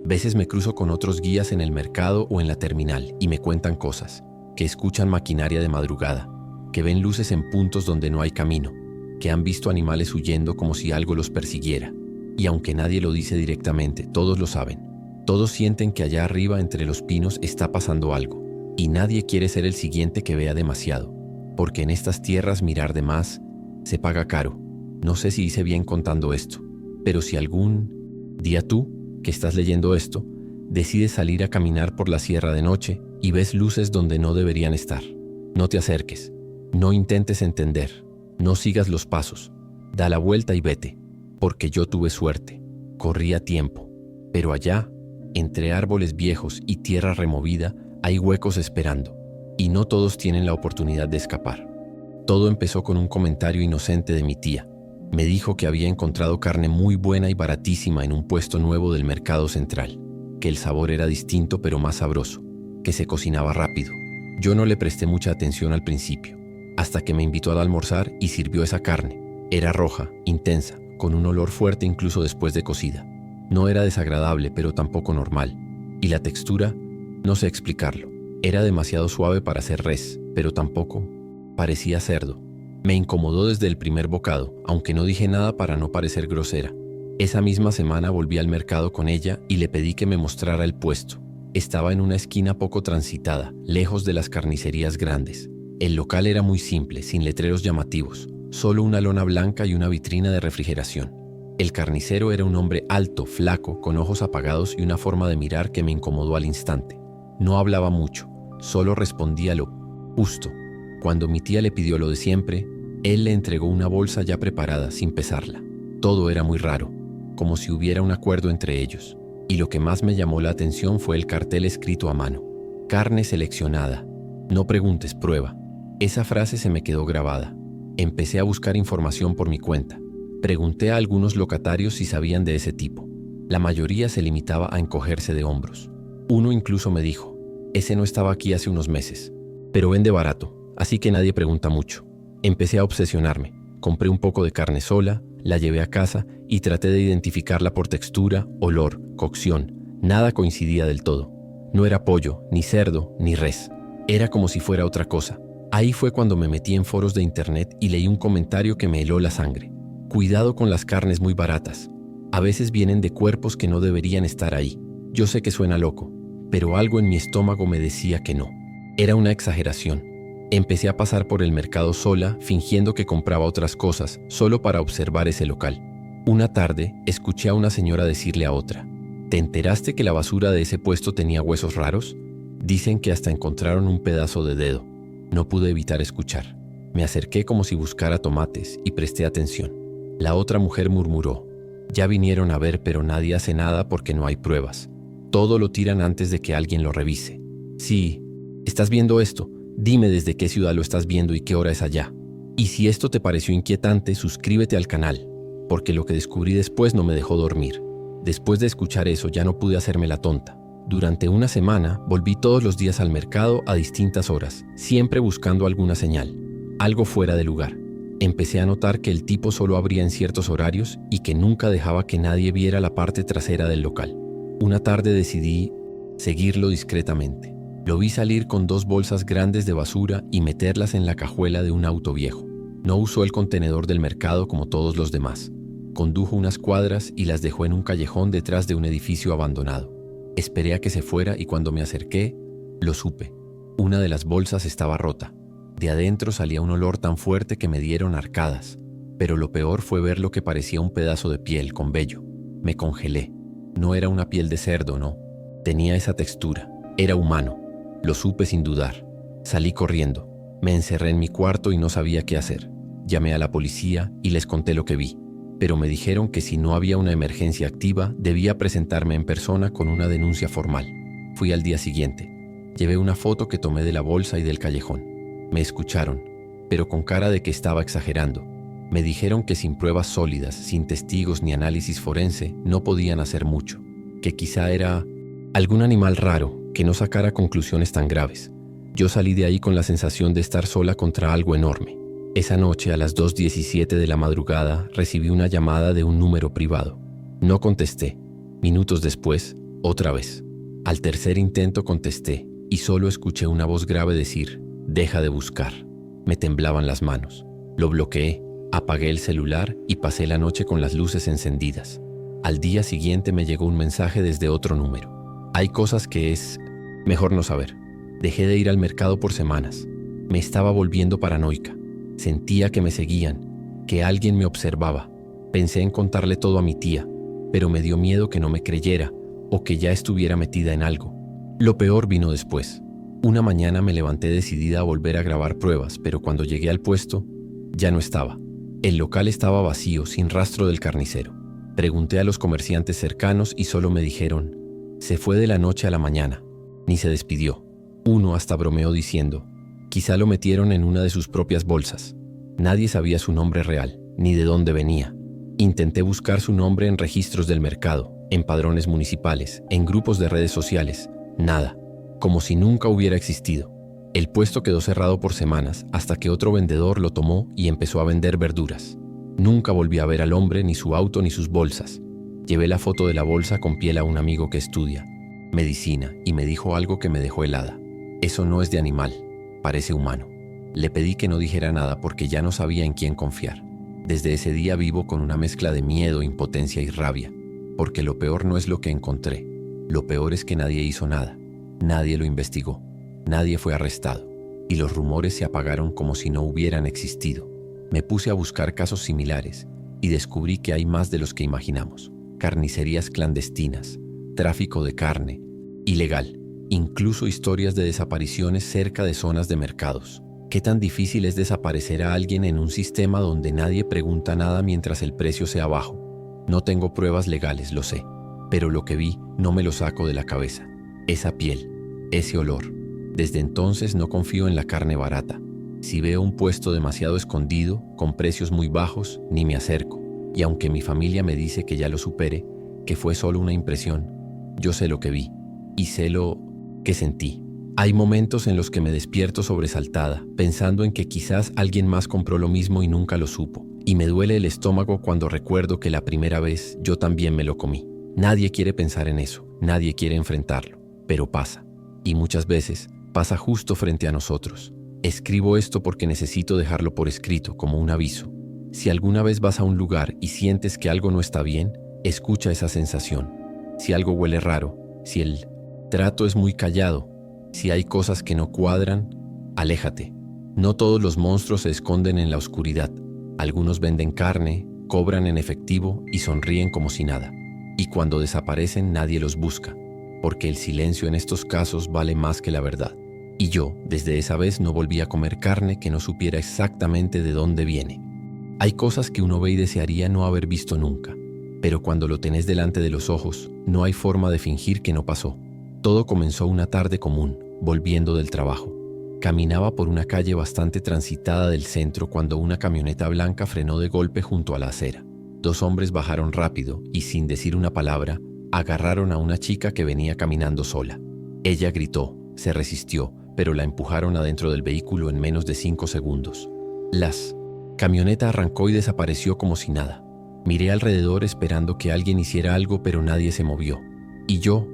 Veces me cruzo con otros guías en el mercado o en la terminal y me cuentan cosas, que escuchan maquinaria de madrugada, que ven luces en puntos donde no hay camino, que han visto animales huyendo como si algo los persiguiera. Y aunque nadie lo dice directamente, todos lo saben. Todos sienten que allá arriba entre los pinos está pasando algo, y nadie quiere ser el siguiente que vea demasiado, porque en estas tierras mirar de más se paga caro. No sé si hice bien contando esto, pero si algún día tú, que estás leyendo esto, decides salir a caminar por la sierra de noche y ves luces donde no deberían estar, no te acerques, no intentes entender, no sigas los pasos, da la vuelta y vete, porque yo tuve suerte, corrí a tiempo, pero allá, entre árboles viejos y tierra removida, hay huecos esperando, y no todos tienen la oportunidad de escapar. Todo empezó con un comentario inocente de mi tía. Me dijo que había encontrado carne muy buena y baratísima en un puesto nuevo del mercado central, que el sabor era distinto pero más sabroso, que se cocinaba rápido. Yo no le presté mucha atención al principio, hasta que me invitó al almorzar y sirvió esa carne. Era roja, intensa, con un olor fuerte incluso después de cocida. No era desagradable, pero tampoco normal. Y la textura, no sé explicarlo. Era demasiado suave para ser res, pero tampoco parecía cerdo. Me incomodó desde el primer bocado, aunque no dije nada para no parecer grosera. Esa misma semana volví al mercado con ella y le pedí que me mostrara el puesto. Estaba en una esquina poco transitada, lejos de las carnicerías grandes. El local era muy simple, sin letreros llamativos, solo una lona blanca y una vitrina de refrigeración. El carnicero era un hombre alto, flaco, con ojos apagados y una forma de mirar que me incomodó al instante. No hablaba mucho, solo respondía lo justo. Cuando mi tía le pidió lo de siempre, él le entregó una bolsa ya preparada, sin pesarla. Todo era muy raro, como si hubiera un acuerdo entre ellos. Y lo que más me llamó la atención fue el cartel escrito a mano. Carne seleccionada. No preguntes, prueba. Esa frase se me quedó grabada. Empecé a buscar información por mi cuenta. Pregunté a algunos locatarios si sabían de ese tipo. La mayoría se limitaba a encogerse de hombros. Uno incluso me dijo, ese no estaba aquí hace unos meses, pero vende barato, así que nadie pregunta mucho. Empecé a obsesionarme. Compré un poco de carne sola, la llevé a casa y traté de identificarla por textura, olor, cocción. Nada coincidía del todo. No era pollo, ni cerdo, ni res. Era como si fuera otra cosa. Ahí fue cuando me metí en foros de internet y leí un comentario que me heló la sangre. Cuidado con las carnes muy baratas. A veces vienen de cuerpos que no deberían estar ahí. Yo sé que suena loco, pero algo en mi estómago me decía que no. Era una exageración. Empecé a pasar por el mercado sola, fingiendo que compraba otras cosas, solo para observar ese local. Una tarde, escuché a una señora decirle a otra: ¿te enteraste que la basura de ese puesto tenía huesos raros? Dicen que hasta encontraron un pedazo de dedo. No pude evitar escuchar. Me acerqué como si buscara tomates y presté atención. La otra mujer murmuró: ya vinieron a ver, pero nadie hace nada porque no hay pruebas. Todo lo tiran antes de que alguien lo revise. Sí, ¿estás viendo esto? Dime desde qué ciudad lo estás viendo y qué hora es allá. Y si esto te pareció inquietante, suscríbete al canal, porque lo que descubrí después no me dejó dormir. Después de escuchar eso ya no pude hacerme la tonta. Durante una semana volví todos los días al mercado a distintas horas, siempre buscando alguna señal, algo fuera de lugar. Empecé a notar que el tipo solo abría en ciertos horarios y que nunca dejaba que nadie viera la parte trasera del local. Una tarde decidí seguirlo discretamente. Lo vi salir con 2 bolsas grandes de basura y meterlas en la cajuela de un auto viejo. No usó el contenedor del mercado como todos los demás. Condujo unas cuadras y las dejó en un callejón detrás de un edificio abandonado. Esperé a que se fuera y cuando me acerqué, lo supe. Una de las bolsas estaba rota. De adentro salía un olor tan fuerte que me dieron arcadas. Pero lo peor fue ver lo que parecía un pedazo de piel con vello. Me congelé. No era una piel de cerdo, no. Tenía esa textura. Era humano. Lo supe sin dudar. Salí corriendo. Me encerré en mi cuarto y no sabía qué hacer. Llamé a la policía y les conté lo que vi. Pero me dijeron que si no había una emergencia activa, debía presentarme en persona con una denuncia formal. Fui al día siguiente. Llevé una foto que tomé de la bolsa y del callejón. Me escucharon, pero con cara de que estaba exagerando. Me dijeron que sin pruebas sólidas, sin testigos ni análisis forense, no podían hacer mucho. Que quizá era algún animal raro que no sacara conclusiones tan graves. Yo salí de ahí con la sensación de estar sola contra algo enorme. Esa noche, a las 2:17 de la madrugada, recibí una llamada de un número privado. No contesté. Minutos después, otra vez. Al tercer intento contesté y solo escuché una voz grave decir: deja de buscar. Me temblaban las manos. Lo bloqueé, apagué el celular y pasé la noche con las luces encendidas. Al día siguiente me llegó un mensaje desde otro número. Hay cosas que es mejor no saber. Dejé de ir al mercado por semanas. Me estaba volviendo paranoica. Sentía que me seguían, que alguien me observaba. Pensé en contarle todo a mi tía, pero me dio miedo que no me creyera o que ya estuviera metida en algo. Lo peor vino después. Una mañana me levanté decidida a volver a grabar pruebas, pero cuando llegué al puesto, ya no estaba. El local estaba vacío, sin rastro del carnicero. Pregunté a los comerciantes cercanos y solo me dijeron: se fue de la noche a la mañana. Ni se despidió. Uno hasta bromeó diciendo: quizá lo metieron en una de sus propias bolsas. Nadie sabía su nombre real, ni de dónde venía. Intenté buscar su nombre en registros del mercado, en padrones municipales, en grupos de redes sociales. Nada. Como si nunca hubiera existido. El puesto quedó cerrado por semanas hasta que otro vendedor lo tomó y empezó a vender verduras. Nunca volví a ver al hombre, ni su auto, ni sus bolsas. Llevé la foto de la bolsa con piel a un amigo que estudia medicina y me dijo algo que me dejó helada. Eso no es de animal, parece humano. Le pedí que no dijera nada porque ya no sabía en quién confiar. Desde ese día vivo con una mezcla de miedo, impotencia y rabia, porque lo peor no es lo que encontré. Lo peor es que nadie hizo nada. Nadie lo investigó. Nadie fue arrestado. Y los rumores se apagaron como si no hubieran existido. Me puse a buscar casos similares y descubrí que hay más de los que imaginamos. Carnicerías clandestinas, tráfico de carne, ilegal, incluso historias de desapariciones cerca de zonas de mercados. ¿Qué tan difícil es desaparecer a alguien en un sistema donde nadie pregunta nada mientras el precio sea bajo? No tengo pruebas legales, lo sé, pero lo que vi no me lo saco de la cabeza. Esa piel, ese olor. Desde entonces no confío en la carne barata. Si veo un puesto demasiado escondido, con precios muy bajos, ni me acerco. Y aunque mi familia me dice que ya lo supere, que fue solo una impresión, yo sé lo que vi y sé lo que sentí. Hay momentos en los que me despierto sobresaltada, pensando en que quizás alguien más compró lo mismo y nunca lo supo. Y me duele el estómago cuando recuerdo que la primera vez yo también me lo comí. Nadie quiere pensar en eso, nadie quiere enfrentarlo, pero pasa. y muchas veces pasa justo frente a nosotros. Escribo esto porque necesito dejarlo por escrito como un aviso. Si alguna vez vas a un lugar y sientes que algo no está bien, escucha esa sensación. Si algo huele raro, si el trato es muy callado, si hay cosas que no cuadran, aléjate. No todos los monstruos se esconden en la oscuridad. Algunos venden carne, cobran en efectivo y sonríen como si nada. Y cuando desaparecen nadie los busca, porque el silencio en estos casos vale más que la verdad. Y yo, desde esa vez, no volví a comer carne que no supiera exactamente de dónde viene. Hay cosas que uno ve y desearía no haber visto nunca, pero cuando lo tenés delante de los ojos, no hay forma de fingir que no pasó. Todo comenzó una tarde común, volviendo del trabajo. Caminaba por una calle bastante transitada del centro cuando una camioneta blanca frenó de golpe junto a la acera. Dos hombres bajaron rápido y, sin decir una palabra, agarraron a una chica que venía caminando sola. Ella gritó, se resistió, pero la empujaron adentro del vehículo en menos de 5 segundos. La camioneta arrancó y desapareció como si nada. Miré alrededor esperando que alguien hiciera algo, pero nadie se movió. Y yo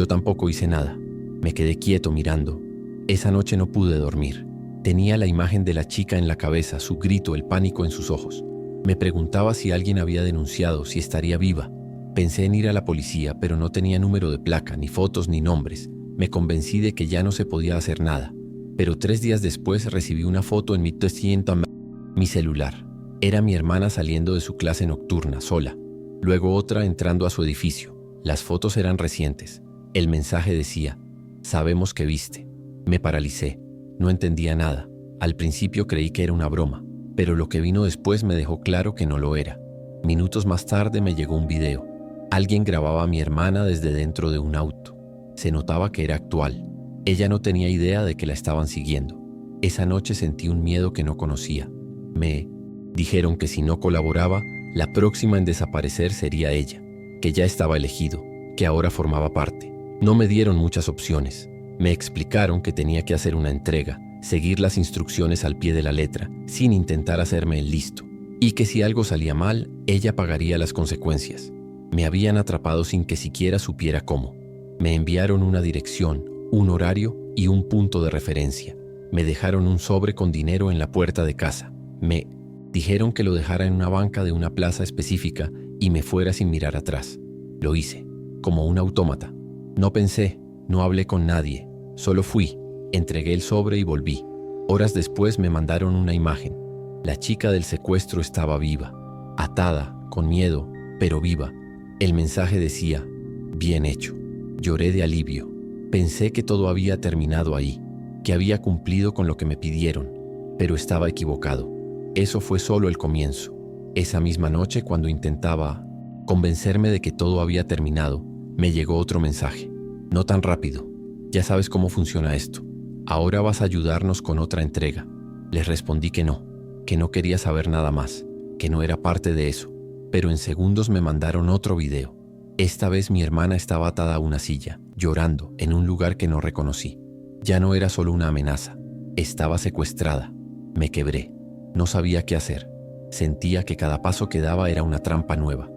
tampoco hice nada. Me quedé quieto mirando. Esa noche no pude dormir. Tenía la imagen de la chica en la cabeza, su grito, el pánico en sus ojos. Me preguntaba si alguien había denunciado, si estaría viva. Pensé en ir a la policía, pero no tenía número de placa, ni fotos, ni nombres. Me convencí de que ya no se podía hacer nada. Pero 3 días después recibí una foto en mi celular. Era mi hermana saliendo de su clase nocturna, sola. Luego otra entrando a su edificio. Las fotos eran recientes. El mensaje decía, sabemos que viste. Me paralicé. No entendía nada. Al principio creí que era una broma, pero lo que vino después me dejó claro que no lo era. Minutos más tarde me llegó un video. Alguien grababa a mi hermana desde dentro de un auto. Se notaba que era actual. Ella no tenía idea de que la estaban siguiendo. Esa noche sentí un miedo que no conocía. Me dijeron que si no colaboraba, la próxima en desaparecer sería ella, que ya estaba elegido, que ahora formaba parte. No me dieron muchas opciones. Me explicaron que tenía que hacer una entrega, seguir las instrucciones al pie de la letra, sin intentar hacerme el listo, y que si algo salía mal, ella pagaría las consecuencias. Me habían atrapado sin que siquiera supiera cómo. Me enviaron una dirección, un horario y un punto de referencia. Me dejaron un sobre con dinero en la puerta de casa. Me dijeron que lo dejara en una banca de una plaza específica y me fuera sin mirar atrás. Lo hice, como un autómata. No pensé, no hablé con nadie. Solo fui, entregué el sobre y volví. Horas después me mandaron una imagen. La chica del secuestro estaba viva, atada, con miedo, pero viva. El mensaje decía, bien hecho. Lloré de alivio. Pensé que todo había terminado ahí, que había cumplido con lo que me pidieron, pero estaba equivocado. Eso fue solo el comienzo. Esa misma noche, cuando intentaba convencerme de que todo había terminado, me llegó otro mensaje. No tan rápido. Ya sabes cómo funciona esto. Ahora vas a ayudarnos con otra entrega. Les respondí que no quería saber nada más, que no era parte de eso. Pero en segundos me mandaron otro video. Esta vez mi hermana estaba atada a una silla, llorando, en un lugar que no reconocí. Ya no era solo una amenaza. Estaba secuestrada. Me quebré. No sabía qué hacer. Sentía que cada paso que daba era una trampa nueva.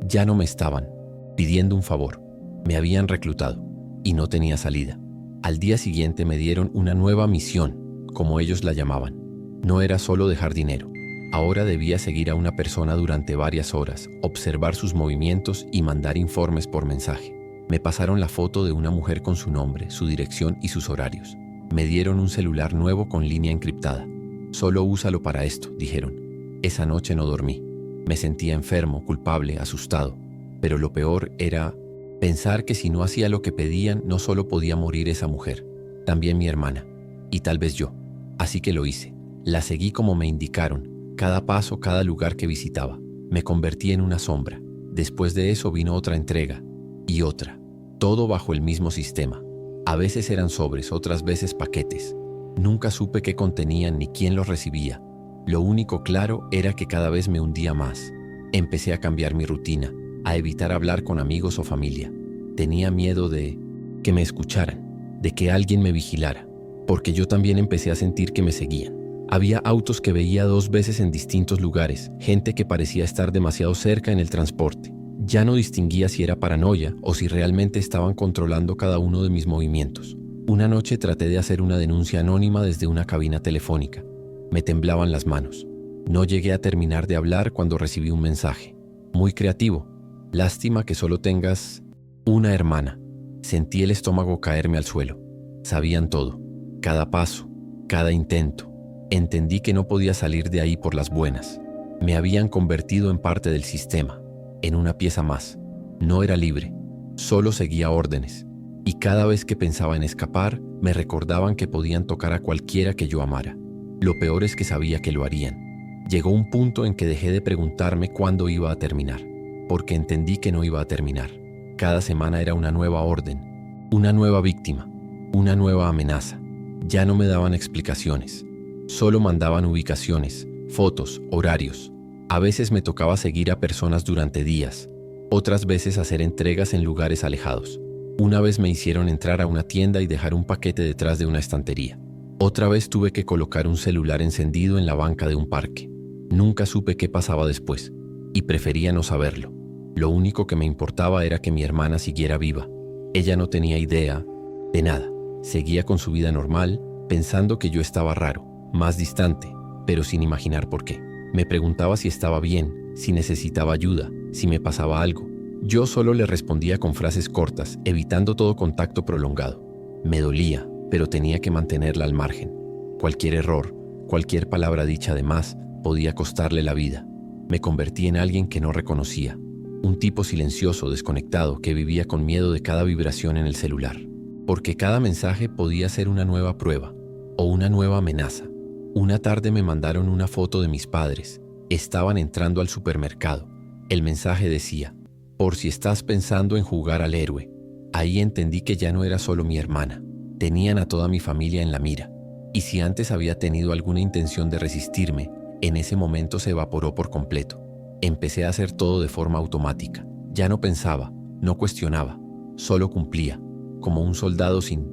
Ya no me estaban pidiendo un favor. Me habían reclutado y no tenía salida. Al día siguiente me dieron una nueva misión, como ellos la llamaban. No era solo dejar dinero. Ahora debía seguir a una persona durante varias horas, observar sus movimientos y mandar informes por mensaje. Me pasaron la foto de una mujer con su nombre, su dirección y sus horarios. Me dieron un celular nuevo con línea encriptada. Solo úsalo para esto, dijeron. Esa noche no dormí. Me sentía enfermo, culpable, asustado. Pero lo peor era pensar que si no hacía lo que pedían, no solo podía morir esa mujer, también mi hermana, y tal vez yo. Así que lo hice. La seguí como me indicaron, cada paso, cada lugar que visitaba. Me convertí en una sombra. Después de eso vino otra entrega, y otra. Todo bajo el mismo sistema. A veces eran sobres, otras veces paquetes. Nunca supe qué contenían ni quién los recibía. Lo único claro era que cada vez me hundía más. Empecé a cambiar mi rutina, a evitar hablar con amigos o familia. Tenía miedo de que me escucharan, de que alguien me vigilara, porque yo también empecé a sentir que me seguían. Había autos que veía 2 veces en distintos lugares, gente que parecía estar demasiado cerca en el transporte. Ya no distinguía si era paranoia o si realmente estaban controlando cada uno de mis movimientos. Una noche traté de hacer una denuncia anónima desde una cabina telefónica. Me temblaban las manos. No llegué a terminar de hablar cuando recibí un mensaje. Muy creativo. Lástima que solo tengas una hermana. Sentí el estómago caerme al suelo. Sabían todo. Cada paso, cada intento. Entendí que no podía salir de ahí por las buenas. Me habían convertido en parte del sistema, en una pieza más. No era libre. Solo seguía órdenes. Y cada vez que pensaba en escapar, me recordaban que podían tocar a cualquiera que yo amara. Lo peor es que sabía que lo harían. Llegó un punto en que dejé de preguntarme cuándo iba a terminar, porque entendí que no iba a terminar. Cada semana era una nueva orden, una nueva víctima, una nueva amenaza. Ya no me daban explicaciones, solo mandaban ubicaciones, fotos, horarios. A veces me tocaba seguir a personas durante días, otras veces hacer entregas en lugares alejados. Una vez me hicieron entrar a una tienda y dejar un paquete detrás de una estantería. Otra vez tuve que colocar un celular encendido en la banca de un parque. Nunca supe qué pasaba después, y prefería no saberlo. Lo único que me importaba era que mi hermana siguiera viva. Ella no tenía idea de nada. Seguía con su vida normal, pensando que yo estaba raro, más distante, pero sin imaginar por qué. Me preguntaba si estaba bien, si necesitaba ayuda, si me pasaba algo. Yo solo le respondía con frases cortas, evitando todo contacto prolongado. Me dolía, pero tenía que mantenerla al margen. Cualquier error, cualquier palabra dicha de más, podía costarle la vida. Me convertí en alguien que no reconocía. Un tipo silencioso, desconectado, que vivía con miedo de cada vibración en el celular. Porque cada mensaje podía ser una nueva prueba, o una nueva amenaza. Una tarde me mandaron una foto de mis padres. Estaban entrando al supermercado. El mensaje decía: por si estás pensando en jugar al héroe. Ahí entendí que ya no era solo mi hermana. Tenían a toda mi familia en la mira. Y si antes había tenido alguna intención de resistirme, en ese momento se evaporó por completo. Empecé a hacer todo de forma automática. Ya no pensaba, no cuestionaba, solo cumplía, como un soldado sin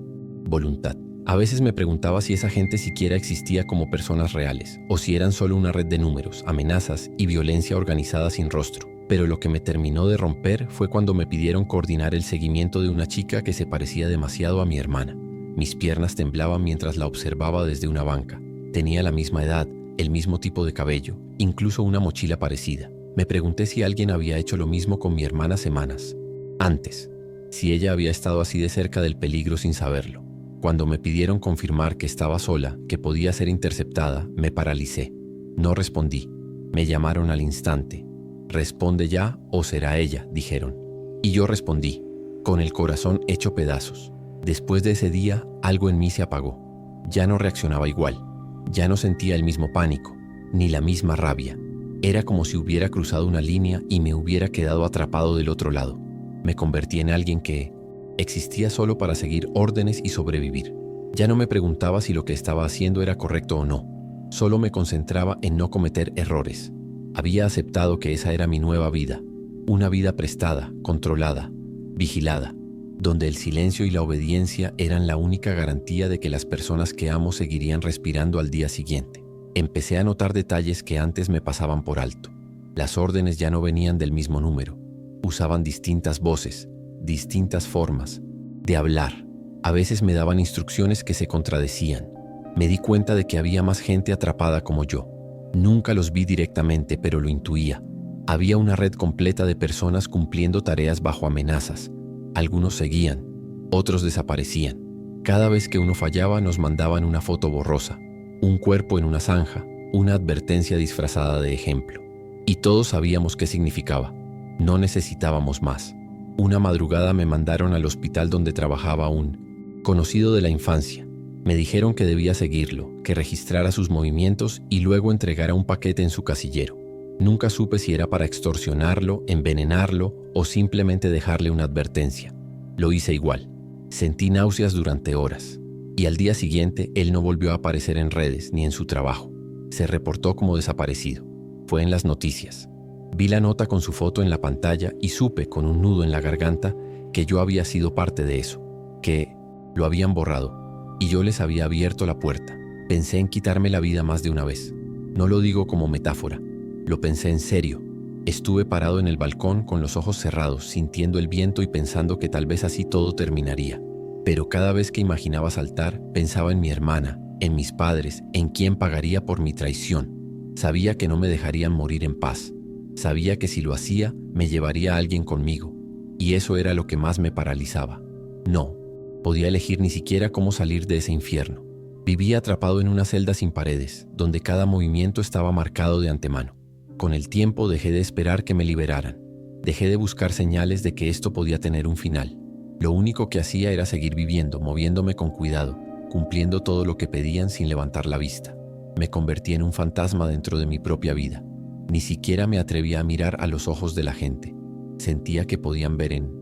voluntad. A veces me preguntaba si esa gente siquiera existía como personas reales, o si eran solo una red de números, amenazas y violencia organizada sin rostro. Pero lo que me terminó de romper fue cuando me pidieron coordinar el seguimiento de una chica que se parecía demasiado a mi hermana. Mis piernas temblaban mientras la observaba desde una banca. Tenía la misma edad, el mismo tipo de cabello, incluso una mochila parecida. Me pregunté si alguien había hecho lo mismo con mi hermana semanas antes, si ella había estado así de cerca del peligro sin saberlo. Cuando me pidieron confirmar que estaba sola, que podía ser interceptada, me paralicé. No respondí. Me llamaron al instante. «Responde ya o será ella», dijeron. Y yo respondí, con el corazón hecho pedazos. Después de ese día, algo en mí se apagó. Ya no reaccionaba igual. Ya no sentía el mismo pánico, ni la misma rabia. Era como si hubiera cruzado una línea y me hubiera quedado atrapado del otro lado. Me convertí en alguien que existía solo para seguir órdenes y sobrevivir. Ya no me preguntaba si lo que estaba haciendo era correcto o no. Solo me concentraba en no cometer errores. Había aceptado que esa era mi nueva vida. Una vida prestada, controlada, vigilada, donde el silencio y la obediencia eran la única garantía de que las personas que amo seguirían respirando al día siguiente. Empecé a notar detalles que antes me pasaban por alto. Las órdenes ya no venían del mismo número. Usaban distintas voces, distintas formas de hablar. A veces me daban instrucciones que se contradecían. Me di cuenta de que había más gente atrapada como yo. Nunca los vi directamente, pero lo intuía. Había una red completa de personas cumpliendo tareas bajo amenazas. Algunos seguían, otros desaparecían. Cada vez que uno fallaba nos mandaban una foto borrosa, un cuerpo en una zanja, una advertencia disfrazada de ejemplo. Y todos sabíamos qué significaba. No necesitábamos más. Una madrugada me mandaron al hospital donde trabajaba un conocido de la infancia. Me dijeron que debía seguirlo, que registrara sus movimientos y luego entregara un paquete en su casillero. Nunca supe si era para extorsionarlo, envenenarlo o simplemente dejarle una advertencia. Lo hice igual. Sentí náuseas durante horas. Y al día siguiente él no volvió a aparecer en redes ni en su trabajo. Se reportó como desaparecido. Fue en las noticias. Vi la nota con su foto en la pantalla y supe con un nudo en la garganta que yo había sido parte de eso, que lo habían borrado. Y yo les había abierto la puerta. Pensé en quitarme la vida más de una vez. No lo digo como metáfora. Lo pensé en serio. Estuve parado en el balcón con los ojos cerrados, sintiendo el viento y pensando que tal vez así todo terminaría. Pero cada vez que imaginaba saltar, pensaba en mi hermana, en mis padres, en quién pagaría por mi traición. Sabía que no me dejarían morir en paz. Sabía que si lo hacía, me llevaría a alguien conmigo. Y eso era lo que más me paralizaba. No podía elegir ni siquiera cómo salir de ese infierno. Vivía atrapado en una celda sin paredes, donde cada movimiento estaba marcado de antemano. Con el tiempo dejé de esperar que me liberaran. Dejé de buscar señales de que esto podía tener un final. Lo único que hacía era seguir viviendo, moviéndome con cuidado, cumpliendo todo lo que pedían sin levantar la vista. Me convertí en un fantasma dentro de mi propia vida. Ni siquiera me atrevía a mirar a los ojos de la gente. Sentía que podían ver en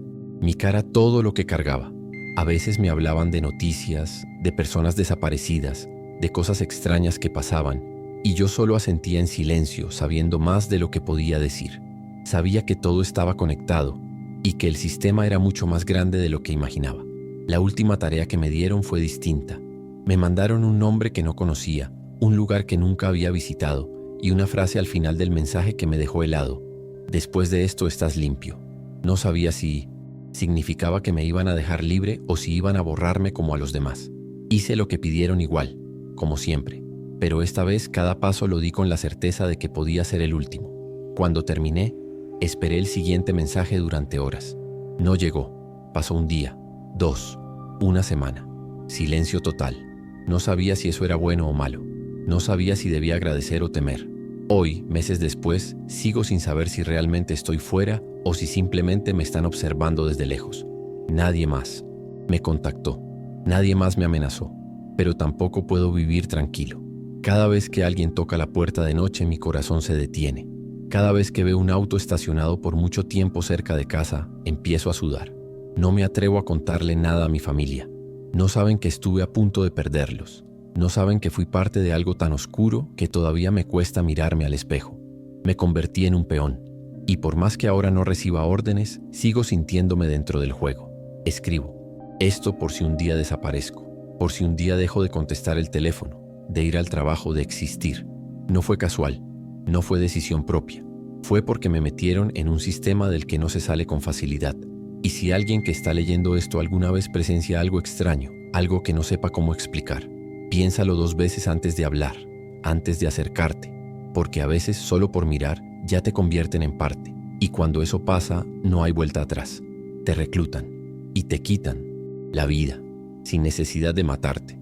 mi cara todo lo que cargaba. A veces me hablaban de noticias, de personas desaparecidas, de cosas extrañas que pasaban, y yo solo asentía en silencio, sabiendo más de lo que podía decir. Sabía que todo estaba conectado y que el sistema era mucho más grande de lo que imaginaba. La última tarea que me dieron fue distinta. Me mandaron un nombre que no conocía, un lugar que nunca había visitado y una frase al final del mensaje que me dejó helado. Después de esto estás limpio. No sabía si significaba que me iban a dejar libre o si iban a borrarme como a los demás. Hice lo que pidieron igual, como siempre, pero esta vez cada paso lo di con la certeza de que podía ser el último. Cuando terminé, esperé el siguiente mensaje durante horas. No llegó. Pasó un día, 2, una semana. Silencio total. No sabía si eso era bueno o malo. No sabía si debía agradecer o temer. Hoy, meses después, sigo sin saber si realmente estoy fuera o si simplemente me están observando desde lejos. Nadie más me contactó. Nadie más me amenazó. Pero tampoco puedo vivir tranquilo. Cada vez que alguien toca la puerta de noche, mi corazón se detiene. Cada vez que veo un auto estacionado por mucho tiempo cerca de casa, empiezo a sudar. No me atrevo a contarle nada a mi familia. No saben que estuve a punto de perderlos. No saben que fui parte de algo tan oscuro que todavía me cuesta mirarme al espejo. Me convertí en un peón. Y por más que ahora no reciba órdenes, sigo sintiéndome dentro del juego. Escribo. Esto por si un día desaparezco. Por si un día dejo de contestar el teléfono, de ir al trabajo, de existir. No fue casual. No fue decisión propia. Fue porque me metieron en un sistema del que no se sale con facilidad. Y si alguien que está leyendo esto alguna vez presencia algo extraño, algo que no sepa cómo explicar, piénsalo 2 veces antes de hablar, antes de acercarte, porque a veces solo por mirar ya te convierten en parte. Y cuando eso pasa, no hay vuelta atrás. Te reclutan y te quitan la vida sin necesidad de matarte.